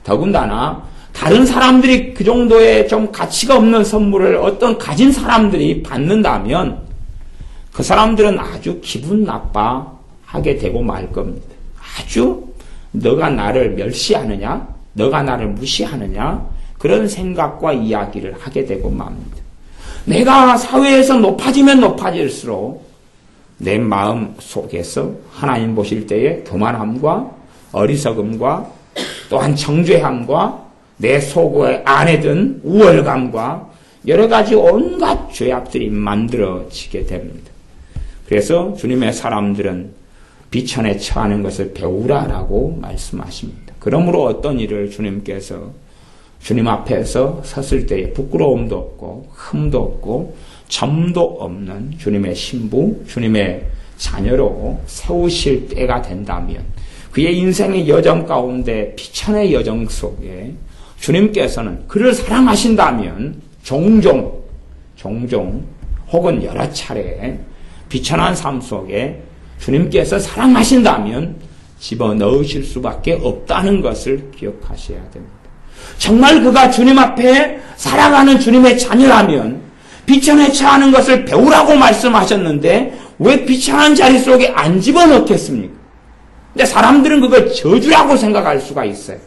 더군다나 다른 사람들이 그 정도의 좀 가치가 없는 선물을 어떤 가진 사람들이 받는다면 그 사람들은 아주 기분 나빠하게 되고 말 겁니다. 아주 너가 나를 멸시하느냐? 너가 나를 무시하느냐? 그런 생각과 이야기를 하게 되고 맙니다. 내가 사회에서 높아지면 높아질수록 내 마음 속에서 하나님 보실 때에 교만함과 어리석음과 또한 정죄함과 내 속 안에 든 우월감과 여러 가지 온갖 죄악들이 만들어지게 됩니다. 그래서 주님의 사람들은 비천에 처하는 것을 배우라라고 말씀하십니다. 그러므로 어떤 일을 주님께서 주님 앞에서 섰을 때에 부끄러움도 없고 흠도 없고 점도 없는 주님의 신부, 주님의 자녀로 세우실 때가 된다면 그의 인생의 여정 가운데 비천의 여정 속에 주님께서는 그를 사랑하신다면 종종 혹은 여러 차례 비천한 삶 속에 주님께서 사랑하신다면 집어넣으실 수밖에 없다는 것을 기억하셔야 됩니다. 정말 그가 주님 앞에 살아가는 주님의 자녀라면 비천에 처하는 것을 배우라고 말씀하셨는데 왜 비천한 자리 속에 안 집어넣겠습니까? 근데 사람들은 그걸 저주라고 생각할 수가 있어요.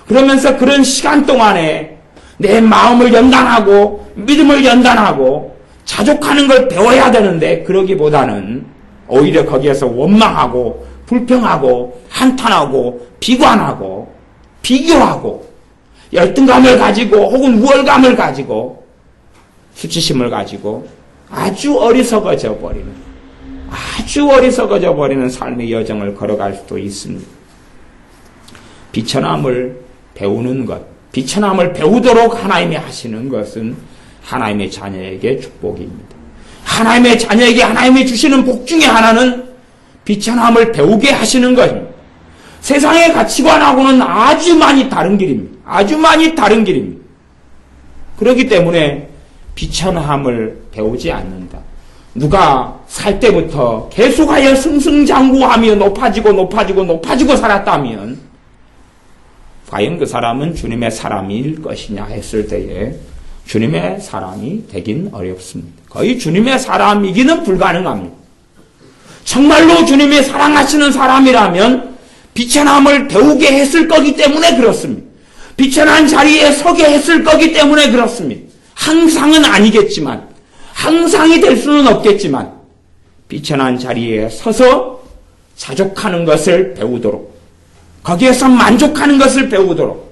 그러면서 그런 시간 동안에 내 마음을 연단하고 믿음을 연단하고 자족하는 걸 배워야 되는데 그러기보다는 오히려 거기에서 원망하고 불평하고 한탄하고 비관하고 비교하고 열등감을 가지고 혹은 우월감을 가지고 수치심을 가지고 아주 어리석어져 버리는 삶의 여정을 걸어갈 수도 있습니다. 비천함을 배우는 것, 비천함을 배우도록 하나님이 하시는 것은 하나님의 자녀에게 축복입니다. 하나님의 자녀에게 하나님이 주시는 복 중에 하나는 비천함을 배우게 하시는 것입니다. 세상의 가치관하고는 아주 많이 다른 길입니다. 그렇기 때문에 비천함을 배우지 않는다. 누가 살 때부터 계속하여 승승장구하며 높아지고 살았다면 과연 그 사람은 주님의 사람일 것이냐 했을 때에 주님의 사람이 되긴 어렵습니다. 거의 주님의 사람이기는 불가능합니다. 정말로 주님이 사랑하시는 사람이라면 비천함을 배우게 했을 거기 때문에 그렇습니다. 비천한 자리에 서게 했을 거기 때문에 그렇습니다. 항상은 아니겠지만, 항상이 될 수는 없겠지만 비천한 자리에 서서 자족하는 것을 배우도록, 거기에서 만족하는 것을 배우도록,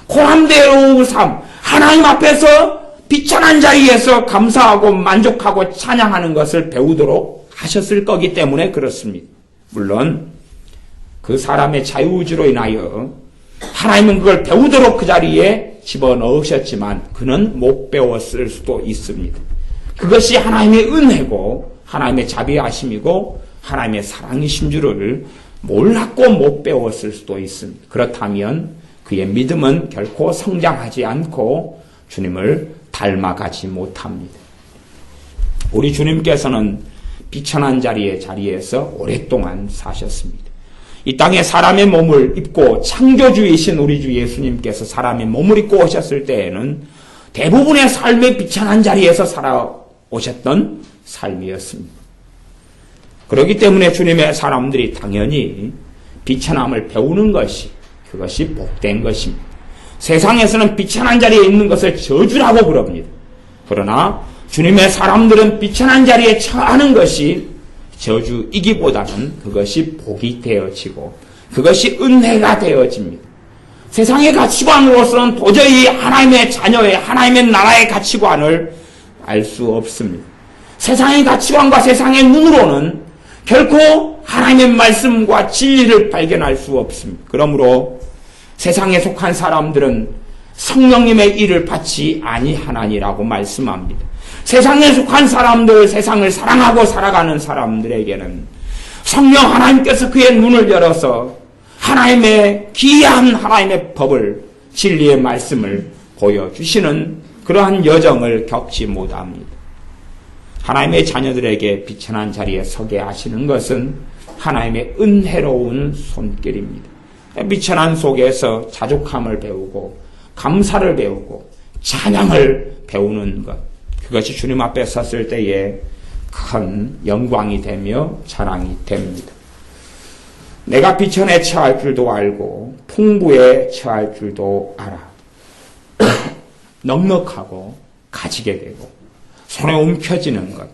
고함대로운 삶, 하나님 앞에서 비천한 자리에서 감사하고 만족하고 찬양하는 것을 배우도록 하셨을 거기 때문에 그렇습니다. 물론 그 사람의 자유의지로 인하여 하나님은 그걸 배우도록 그 자리에 집어넣으셨지만 그는 못 배웠을 수도 있습니다. 그것이 하나님의 은혜고 하나님의 자비하심이고 하나님의 사랑이신 줄을 몰랐고 못 배웠을 수도 있습니다. 그렇다면 그의 믿음은 결코 성장하지 않고 주님을 닮아가지 못합니다. 우리 주님께서는 비천한 자리에서 오랫동안 사셨습니다. 이 땅에 사람의 몸을 입고 창조주이신 우리 주 예수님께서 사람의 몸을 입고 오셨을 때에는 대부분의 삶의 비천한 자리에서 살아오셨던 삶이었습니다. 그렇기 때문에 주님의 사람들이 당연히 비천함을 배우는 것이 그것이 복된 것입니다. 세상에서는 비천한 자리에 있는 것을 저주라고 부릅니다. 그러나 주님의 사람들은 비천한 자리에 처하는 것이 저주이기보다는 그것이 복이 되어지고 그것이 은혜가 되어집니다. 세상의 가치관으로서는 도저히 하나님의 자녀의 하나님의 나라의 가치관을 알 수 없습니다. 세상의 가치관과 세상의 눈으로는 결코 하나님의 말씀과 진리를 발견할 수 없습니다. 그러므로 세상에 속한 사람들은 성령님의 일을 받지 아니하나니라고 말씀합니다. 세상에 속한 사람들, 세상을 사랑하고 살아가는 사람들에게는 성령 하나님께서 그의 눈을 열어서 하나님의 귀한 하나님의 법을, 진리의 말씀을 보여주시는 그러한 여정을 겪지 못합니다. 하나님의 자녀들에게 비천한 자리에 서게 하시는 것은 하나님의 은혜로운 손길입니다. 비천한 속에서 자족함을 배우고 감사를 배우고 찬양을 배우는 것, 그것이 주님 앞에 섰을 때에 큰 영광이 되며 자랑이 됩니다. 내가 비천에 처할 줄도 알고 풍부에 처할 줄도 알아. 넉넉하고 가지게 되고 손에 움켜지는 것,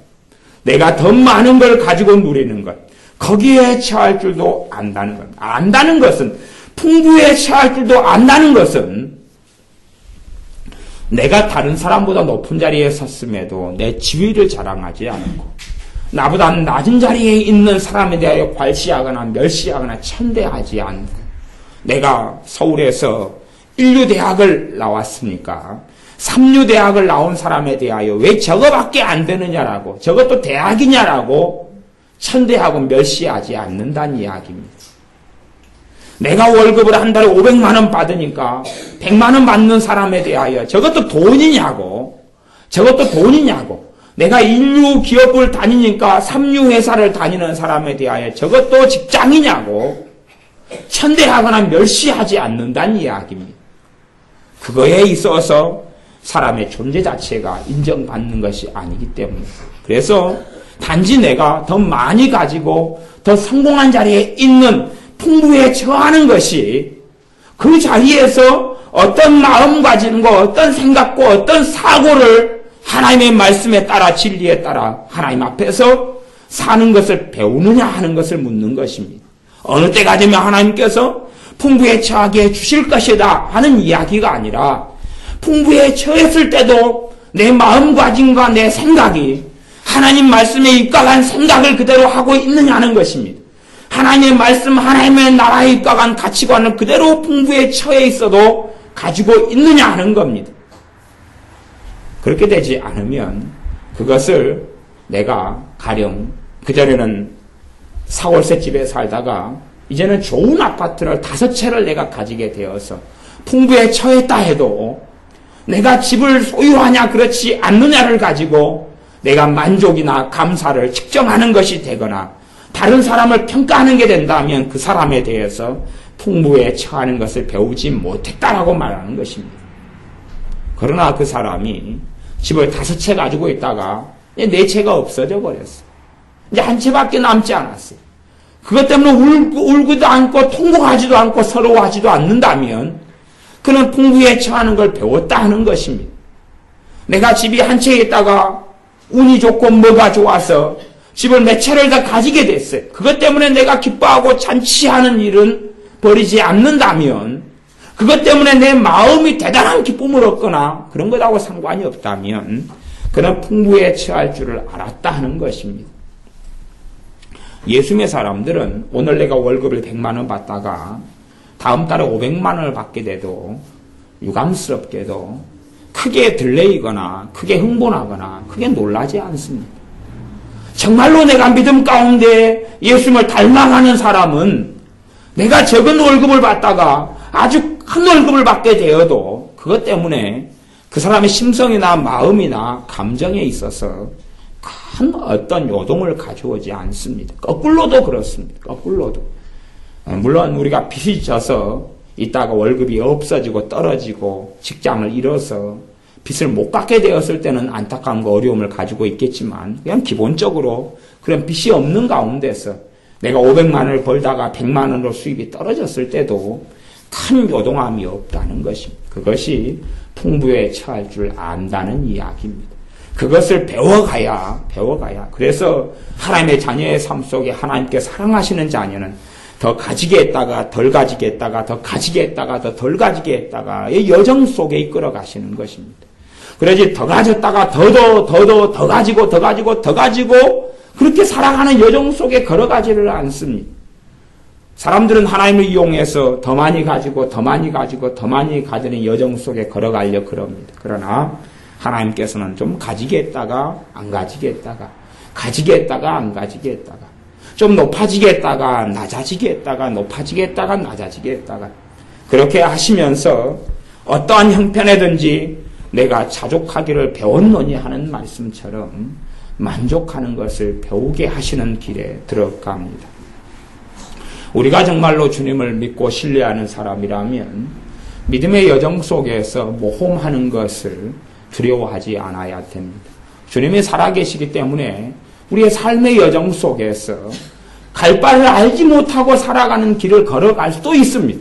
내가 더 많은 걸 가지고 누리는 것, 거기에 처할 줄도 안다는 것. 안다는 것은, 풍부에 처할 줄도 안다는 것은 내가 다른 사람보다 높은 자리에 섰음에도 내 지위를 자랑하지 않고 나보다 낮은 자리에 있는 사람에 대하여 괄시하거나 멸시하거나 천대하지 않고, 내가 서울에서 인류대학을 나왔으니까 삼류대학을 나온 사람에 대하여 왜 저거밖에 안 되느냐라고, 저것도 대학이냐라고 천대하고 멸시하지 않는다는 이야기입니다. 내가 월급을 한 달에 500만 원 받으니까 100만 원 받는 사람에 대하여 저것도 돈이냐고, 내가 인류 기업을 다니니까 삼류 회사를 다니는 사람에 대하여 저것도 직장이냐고 천대하거나 멸시하지 않는다는 이야기입니다. 그거에 있어서 사람의 존재 자체가 인정받는 것이 아니기 때문에, 그래서 단지 내가 더 많이 가지고 더 성공한 자리에 있는 풍부에 처하는 것이 그 자리에서 어떤 마음가짐과 어떤 생각과 어떤 사고를 하나님의 말씀에 따라 진리에 따라 하나님 앞에서 사는 것을 배우느냐 하는 것을 묻는 것입니다. 어느 때가 되면 하나님께서 풍부에 처하게 해주실 것이다 하는 이야기가 아니라, 풍부에 처했을 때도 내 마음가짐과 내 생각이 하나님 말씀에 입각한 생각을 그대로 하고 있느냐는 것입니다. 하나님의 말씀, 하나님의 나라에 입각한 가치관을 그대로 풍부에 처해 있어도 가지고 있느냐 하는 겁니다. 그렇게 되지 않으면 그것을 내가 가령 그전에는 사골세 집에 살다가 이제는 좋은 아파트를 5채를 내가 가지게 되어서 풍부에 처했다 해도 내가 집을 소유하냐 그렇지 않느냐를 가지고 내가 만족이나 감사를 측정하는 것이 되거나 다른 사람을 평가하는 게 된다면 그 사람에 대해서 풍부에 처하는 것을 배우지 못했다라고 말하는 것입니다. 그러나 그 사람이 집을 5채 가지고 있다가 이제 4채가 없어져 버렸어. 이제 1채밖에 남지 않았어요. 그것 때문에 울고도 않고 통곡하지도 않고 서러워하지도 않는다면 그는 풍부에 처하는 걸 배웠다 하는 것입니다. 내가 집이 1채에 있다가 운이 좋고 뭐가 좋아서 집을 몇 채를 다 가지게 됐어요. 그것 때문에 내가 기뻐하고 잔치하는 일은 버리지 않는다면, 그것 때문에 내 마음이 대단한 기쁨을 얻거나 그런 것하고 상관이 없다면 그는 풍부에 처할 줄을 알았다 하는 것입니다. 예수님의 사람들은 오늘 내가 월급을 100만 원 받다가 다음 달에 500만 원을 받게 돼도 유감스럽게도 크게 들레이거나 크게 흥분하거나 크게 놀라지 않습니다. 정말로 내가 믿음 가운데 예수님을 닮아가는 사람은 내가 적은 월급을 받다가 아주 큰 월급을 받게 되어도 그것 때문에 그 사람의 심성이나 마음이나 감정에 있어서 큰 어떤 요동을 가져오지 않습니다. 거꾸로도 그렇습니다. 거꾸로도. 물론 우리가 빚이 져서 이따가 월급이 없어지고 떨어지고 직장을 잃어서 빚을 못 갚게 되었을 때는 안타까움과 어려움을 가지고 있겠지만, 그냥 기본적으로 그런 빚이 없는 가운데서 내가 500만 원을 벌다가 100만 원으로 수입이 떨어졌을 때도 큰 요동함이 없다는 것입니다. 그것이 풍부에 처할 줄 안다는 이야기입니다. 그것을 배워가야. 그래서 하나님의 자녀의 삶 속에 하나님께 사랑하시는 자녀는 더 가지게 했다가 덜 가지게 했다가 더 가지게 했다가 덜 가지게 했다가 이 여정 속에 이끌어 가시는 것입니다. 그러지 더 가졌다가 더 가지고 그렇게 살아가는 여정 속에 걸어가지를 않습니다. 사람들은 하나님을 이용해서 더 많이 가지고 가지는 여정 속에 걸어가려고 그럽니다. 그러나 하나님께서는 좀 가지게 했다가 안 가지게 했다가 가지게 했다가 안 가지게 했다가 좀 높아지게 했다가 낮아지게 했다가 높아지게 했다가 낮아지게 했다가 그렇게 하시면서 어떠한 형편에든지 내가 자족하기를 배웠노니 하는 말씀처럼 만족하는 것을 배우게 하시는 길에 들어갑니다. 우리가 정말로 주님을 믿고 신뢰하는 사람이라면 믿음의 여정 속에서 모험하는 것을 두려워하지 않아야 됩니다. 주님이 살아계시기 때문에 우리의 삶의 여정 속에서 갈 바를 알지 못하고 살아가는 길을 걸어갈 수도 있습니다.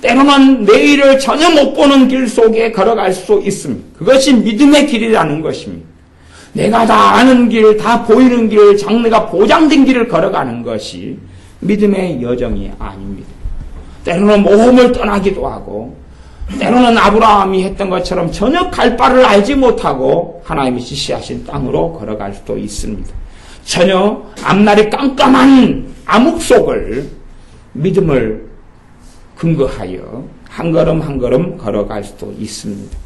때로는 내일을 전혀 못 보는 길 속에 걸어갈 수도 있습니다. 그것이 믿음의 길이라는 것입니다. 내가 다 아는 길, 다 보이는 길, 장래가 보장된 길을 걸어가는 것이 믿음의 여정이 아닙니다. 때로는 모험을 떠나기도 하고 때로는 아브라함이 했던 것처럼 전혀 갈 바를 알지 못하고 하나님이 지시하신 땅으로 걸어갈 수도 있습니다. 전혀 앞날이 깜깜한 암흑 속을 믿음을 근거하여 한 걸음 한 걸음 걸어갈 수도 있습니다.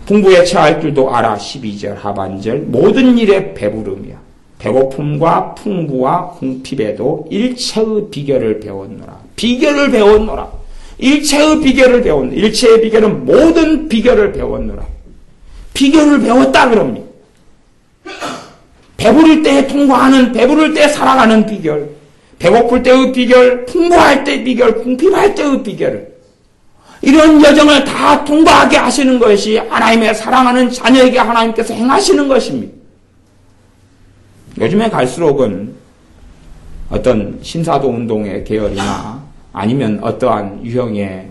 풍부에 처할 줄도 알아 12절 하반절 모든 일에 배부르며 배고픔과 풍부와 궁핍에도 일체의 비결을 배웠노라. 일체의 비결은 모든 비결을 배웠노라. 비결을 배웠다 그럽니다. 배부를 때 통과하는, 배부를 때 살아가는 비결, 배고플 때의 비결, 풍부할 때의 비결, 궁핍할 때의 비결을 이런 여정을 다 통과하게 하시는 것이 하나님의 사랑하는 자녀에게 하나님께서 행하시는 것입니다. 요즘에 갈수록은 어떤 신사도 운동의 계열이나 아니면 어떠한 유형의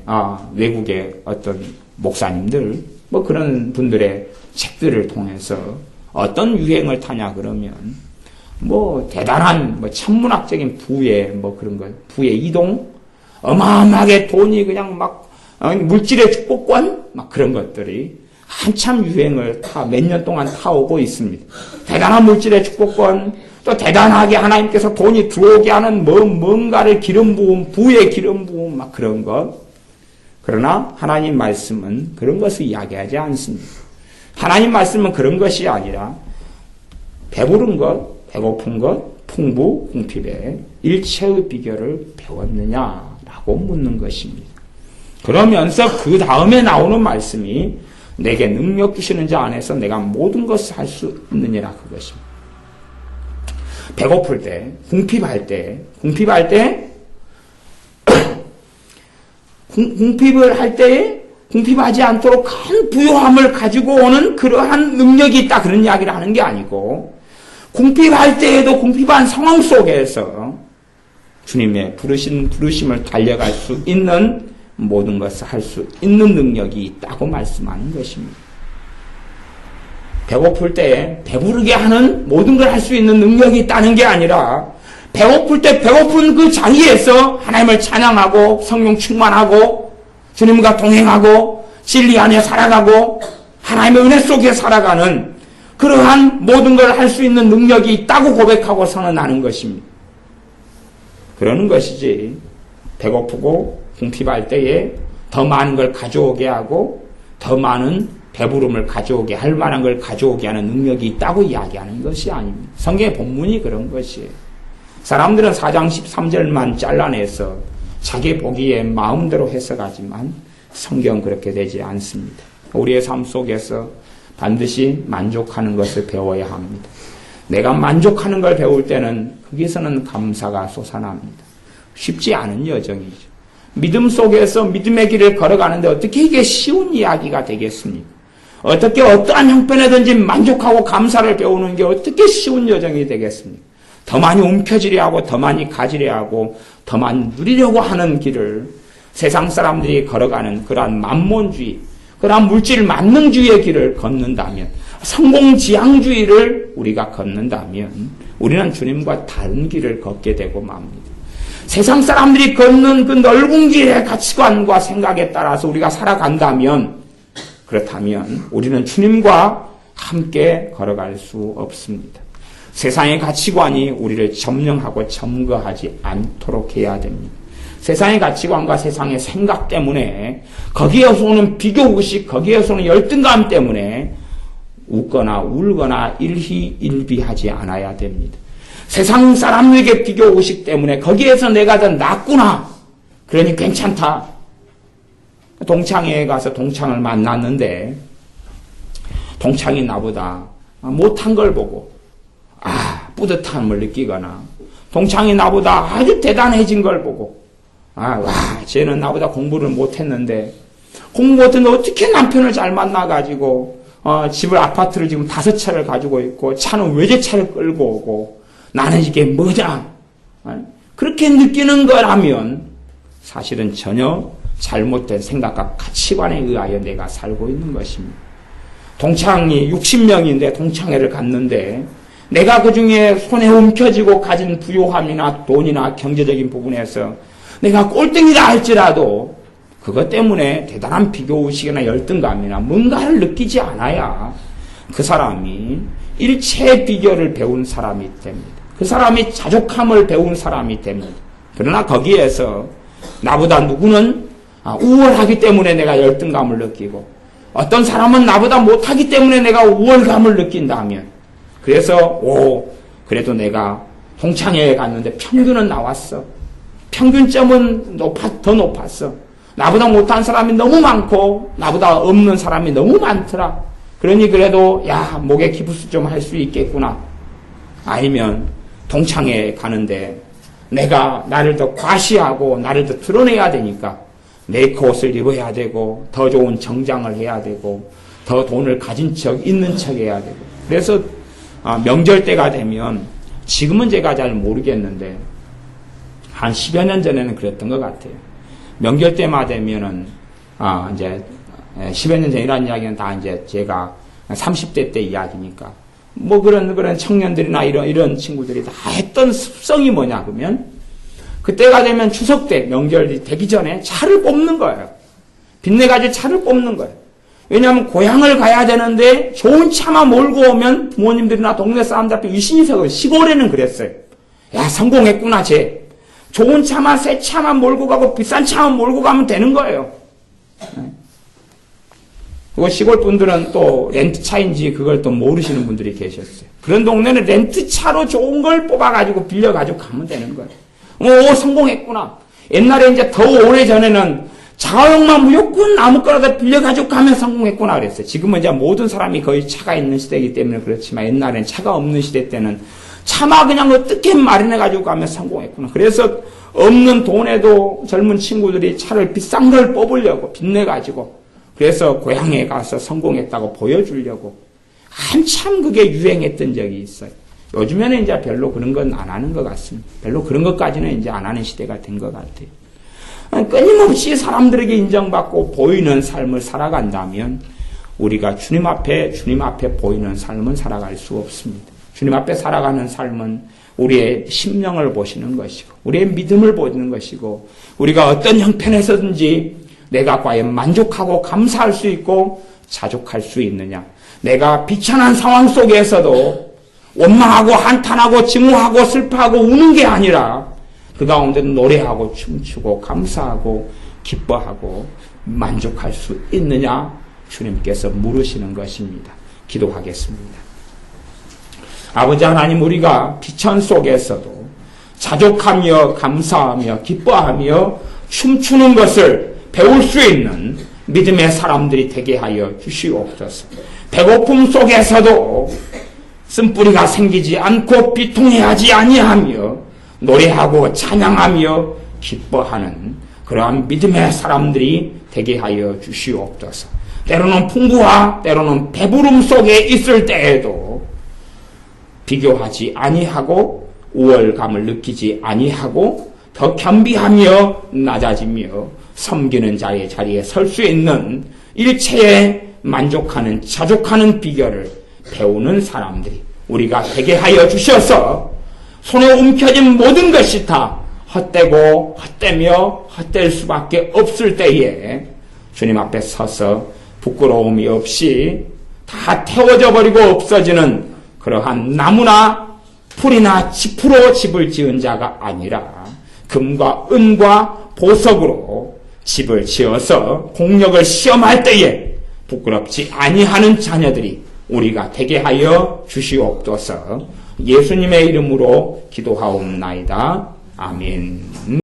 외국의 어떤 목사님들 뭐 그런 분들의 책들을 통해서 어떤 유행을 타냐 그러면 뭐 대단한 뭐 천문학적인 부의 뭐 그런 것, 부의 이동, 어마어마하게 돈이 그냥 막 물질의 축복권 막 그런 것들이 한참 유행을 몇 년 동안 타오고 있습니다. 대단한 물질의 축복권, 또 대단하게 하나님께서 돈이 들어오게 하는 뭔가를 기름 부음, 부의 기름 부음 막 그런 것. 그러나 하나님 말씀은 그런 것을 이야기하지 않습니다. 하나님 말씀은 그런 것이 아니라 배부른 것, 배고픈 것, 풍부, 궁핍의 일체의 비결을 배웠느냐라고 묻는 것입니다. 그러면서 그 다음에 나오는 말씀이 내게 능력 주시는 자 안에서 내가 모든 것을 할 수 있느니라 그것입니다. 배고플 때, 궁핍할 때, 궁핍을 할 때에 궁핍하지 않도록 큰 부요함을 가지고 오는 그러한 능력이 있다 그런 이야기를 하는 게 아니고 궁핍할 때에도 궁핍한 상황 속에서 주님의 부르심을 달려갈 수 있는 모든 것을 할 수 있는 능력이 있다고 말씀하는 것입니다. 배고플 때 배부르게 하는 모든 걸 할 수 있는 능력이 있다는 게 아니라 배고플 때 배고픈 그 자리에서 하나님을 찬양하고 성령 충만하고 주님과 동행하고 진리 안에 살아가고 하나님의 은혜 속에 살아가는 그러한 모든 걸 할 수 있는 능력이 있다고 고백하고 선언하는 것입니다. 그러는 것이지 배고프고 궁핍할 때에 더 많은 걸 가져오게 하고 더 많은 배부름을 가져오게 할 만한 걸 가져오게 하는 능력이 있다고 이야기하는 것이 아닙니다. 성경의 본문이 그런 것이에요. 사람들은 4장 13절만 잘라내서 자기 보기에 마음대로 해석하지만 성경은 그렇게 되지 않습니다. 우리의 삶 속에서 반드시 만족하는 것을 배워야 합니다. 내가 만족하는 걸 배울 때는 거기서는 감사가 솟아납니다. 쉽지 않은 여정이죠. 믿음 속에서 믿음의 길을 걸어가는데 어떻게 이게 쉬운 이야기가 되겠습니까? 어떻게 어떠한 형편에든지 만족하고 감사를 배우는 게 어떻게 쉬운 여정이 되겠습니까? 더 많이 움켜쥐려 하고 더 많이 가지려 하고 더 많이 누리려고 하는 길을 세상 사람들이 걸어가는 그러한 만몬주의, 그러나 물질 만능주의의 길을 걷는다면, 성공지향주의를 우리가 걷는다면 우리는 주님과 다른 길을 걷게 되고 맙니다. 세상 사람들이 걷는 그 넓은 길의 가치관과 생각에 따라서 우리가 살아간다면, 그렇다면 우리는 주님과 함께 걸어갈 수 없습니다. 세상의 가치관이 우리를 점령하고 점거하지 않도록 해야 됩니다. 세상의 가치관과 세상의 생각 때문에, 거기에서 오는 비교의식, 거기에서 오는 열등감 때문에 웃거나 울거나 일희일비하지 않아야 됩니다. 세상 사람에게 비교의식 때문에 거기에서 내가 더 낫구나, 그러니 괜찮다. 동창회에 가서 동창을 만났는데 동창이 나보다 못한 걸 보고 뿌듯함을 느끼거나, 동창이 나보다 아주 대단해진 걸 보고 쟤는 나보다 공부를 못했는데 어떻게 남편을 잘 만나가지고 집을, 아파트를 지금 5채를 가지고 있고 차는 외제차를 끌고 오고 나는 이게 뭐냐, 그렇게 느끼는 거라면 사실은 전혀 잘못된 생각과 가치관에 의하여 내가 살고 있는 것입니다. 동창이 60명인데 동창회를 갔는데 내가 그 중에 손에 움켜쥐고 가진 부요함이나 돈이나 경제적인 부분에서 내가 꼴등이라 할지라도 그것 때문에 대단한 비교의식이나 열등감이나 뭔가를 느끼지 않아야 그 사람이 일체 비교를 배운 사람이 됩니다. 그 사람이 자족함을 배운 사람이 됩니다. 그러나 거기에서 나보다 누구는 우월하기 때문에 내가 열등감을 느끼고, 어떤 사람은 나보다 못하기 때문에 내가 우월감을 느낀다면, 그래서 그래도 내가 동창회에 갔는데 평균은 나왔어. 평균점은 더 높았어. 나보다 못한 사람이 너무 많고 나보다 없는 사람이 너무 많더라. 그러니 그래도 목에 기부스 좀 할 수 있겠구나. 아니면 동창회에 가는데 내가 나를 더 과시하고 나를 더 드러내야 되니까 메이크업을 입어야 되고 더 좋은 정장을 해야 되고 더 돈을 가진 척, 있는 척 해야 되고. 그래서 명절 때가 되면, 지금은 제가 잘 모르겠는데 한 10여 년 전에는 그랬던 것 같아요. 명절 때만 되면은 이제 10여 년 전이라는 이야기는 다 이제 제가 30대 때 이야기니까 뭐 그런 청년들이나 이런 친구들이 다 했던 습성이 뭐냐 그러면, 그때가 되면 추석 때 명절이 되기 전에 차를 뽑는 거예요. 빚내가지고 차를 뽑는 거예요. 왜냐하면 고향을 가야 되는데 좋은 차만 몰고 오면 부모님들이나 동네 사람들 앞에 위신이서고, 시골에는 그랬어요. 성공했구나 쟤. 좋은 차만, 새 차만 몰고 가고 비싼 차만 몰고 가면 되는 거예요. 그리고 시골 분들은 또 렌트 차인지 그걸 또 모르시는 분들이 계셨어요. 그런 동네는 렌트 차로 좋은 걸 뽑아가지고 빌려가지고 가면 되는 거예요. 성공했구나. 옛날에 이제 더 오래전에는 자가용만 무조건 아무거나 빌려가지고 가면 성공했구나 그랬어요. 지금은 이제 모든 사람이 거의 차가 있는 시대이기 때문에 그렇지만, 옛날에는 차가 없는 시대 때는 차만 그냥 어떻게 마련해가지고 가면 성공했구나. 그래서 없는 돈에도 젊은 친구들이 차를 비싼 걸 뽑으려고 빚내가지고, 그래서 고향에 가서 성공했다고 보여주려고 한참 그게 유행했던 적이 있어요. 요즘에는 이제 별로 그런 건 안 하는 것 같습니다. 별로 그런 것까지는 이제 안 하는 시대가 된 것 같아요. 끊임없이 사람들에게 인정받고 보이는 삶을 살아간다면 우리가 주님 앞에 보이는 삶은 살아갈 수 없습니다. 주님 앞에 살아가는 삶은 우리의 심령을 보시는 것이고 우리의 믿음을 보는 것이고, 우리가 어떤 형편에서든지 내가 과연 만족하고 감사할 수 있고 자족할 수 있느냐. 내가 비천한 상황 속에서도 원망하고 한탄하고 증오하고 슬퍼하고 우는 게 아니라 그 가운데도 노래하고 춤추고 감사하고 기뻐하고 만족할 수 있느냐, 주님께서 물으시는 것입니다. 기도하겠습니다. 아버지 하나님, 우리가 비천 속에서도 자족하며 감사하며 기뻐하며 춤추는 것을 배울 수 있는 믿음의 사람들이 되게 하여 주시옵소서. 배고픔 속에서도 쓴뿌리가 생기지 않고 비통해하지 아니하며 노래하고 찬양하며 기뻐하는 그러한 믿음의 사람들이 되게 하여 주시옵소서. 때로는 풍부와 때로는 배부름 속에 있을 때에도 비교하지 아니하고 우월감을 느끼지 아니하고 더 겸비하며 낮아지며 섬기는 자의 자리에 설 수 있는 일체에 만족하는 자족하는 비결을 배우는 사람들이 우리가 되게 하여 주셔서 손에 움켜진 모든 것이 다 헛되고 헛되며 헛될 수밖에 없을 때에 주님 앞에 서서 부끄러움이 없이 다 태워져 버리고 없어지는 그러한 나무나 풀이나 짚으로 집을 지은 자가 아니라 금과 은과 보석으로 집을 지어서 공력을 시험할 때에 부끄럽지 아니하는 자녀들이 우리가 되게 하여 주시옵소서. 예수님의 이름으로 기도하옵나이다. 아멘.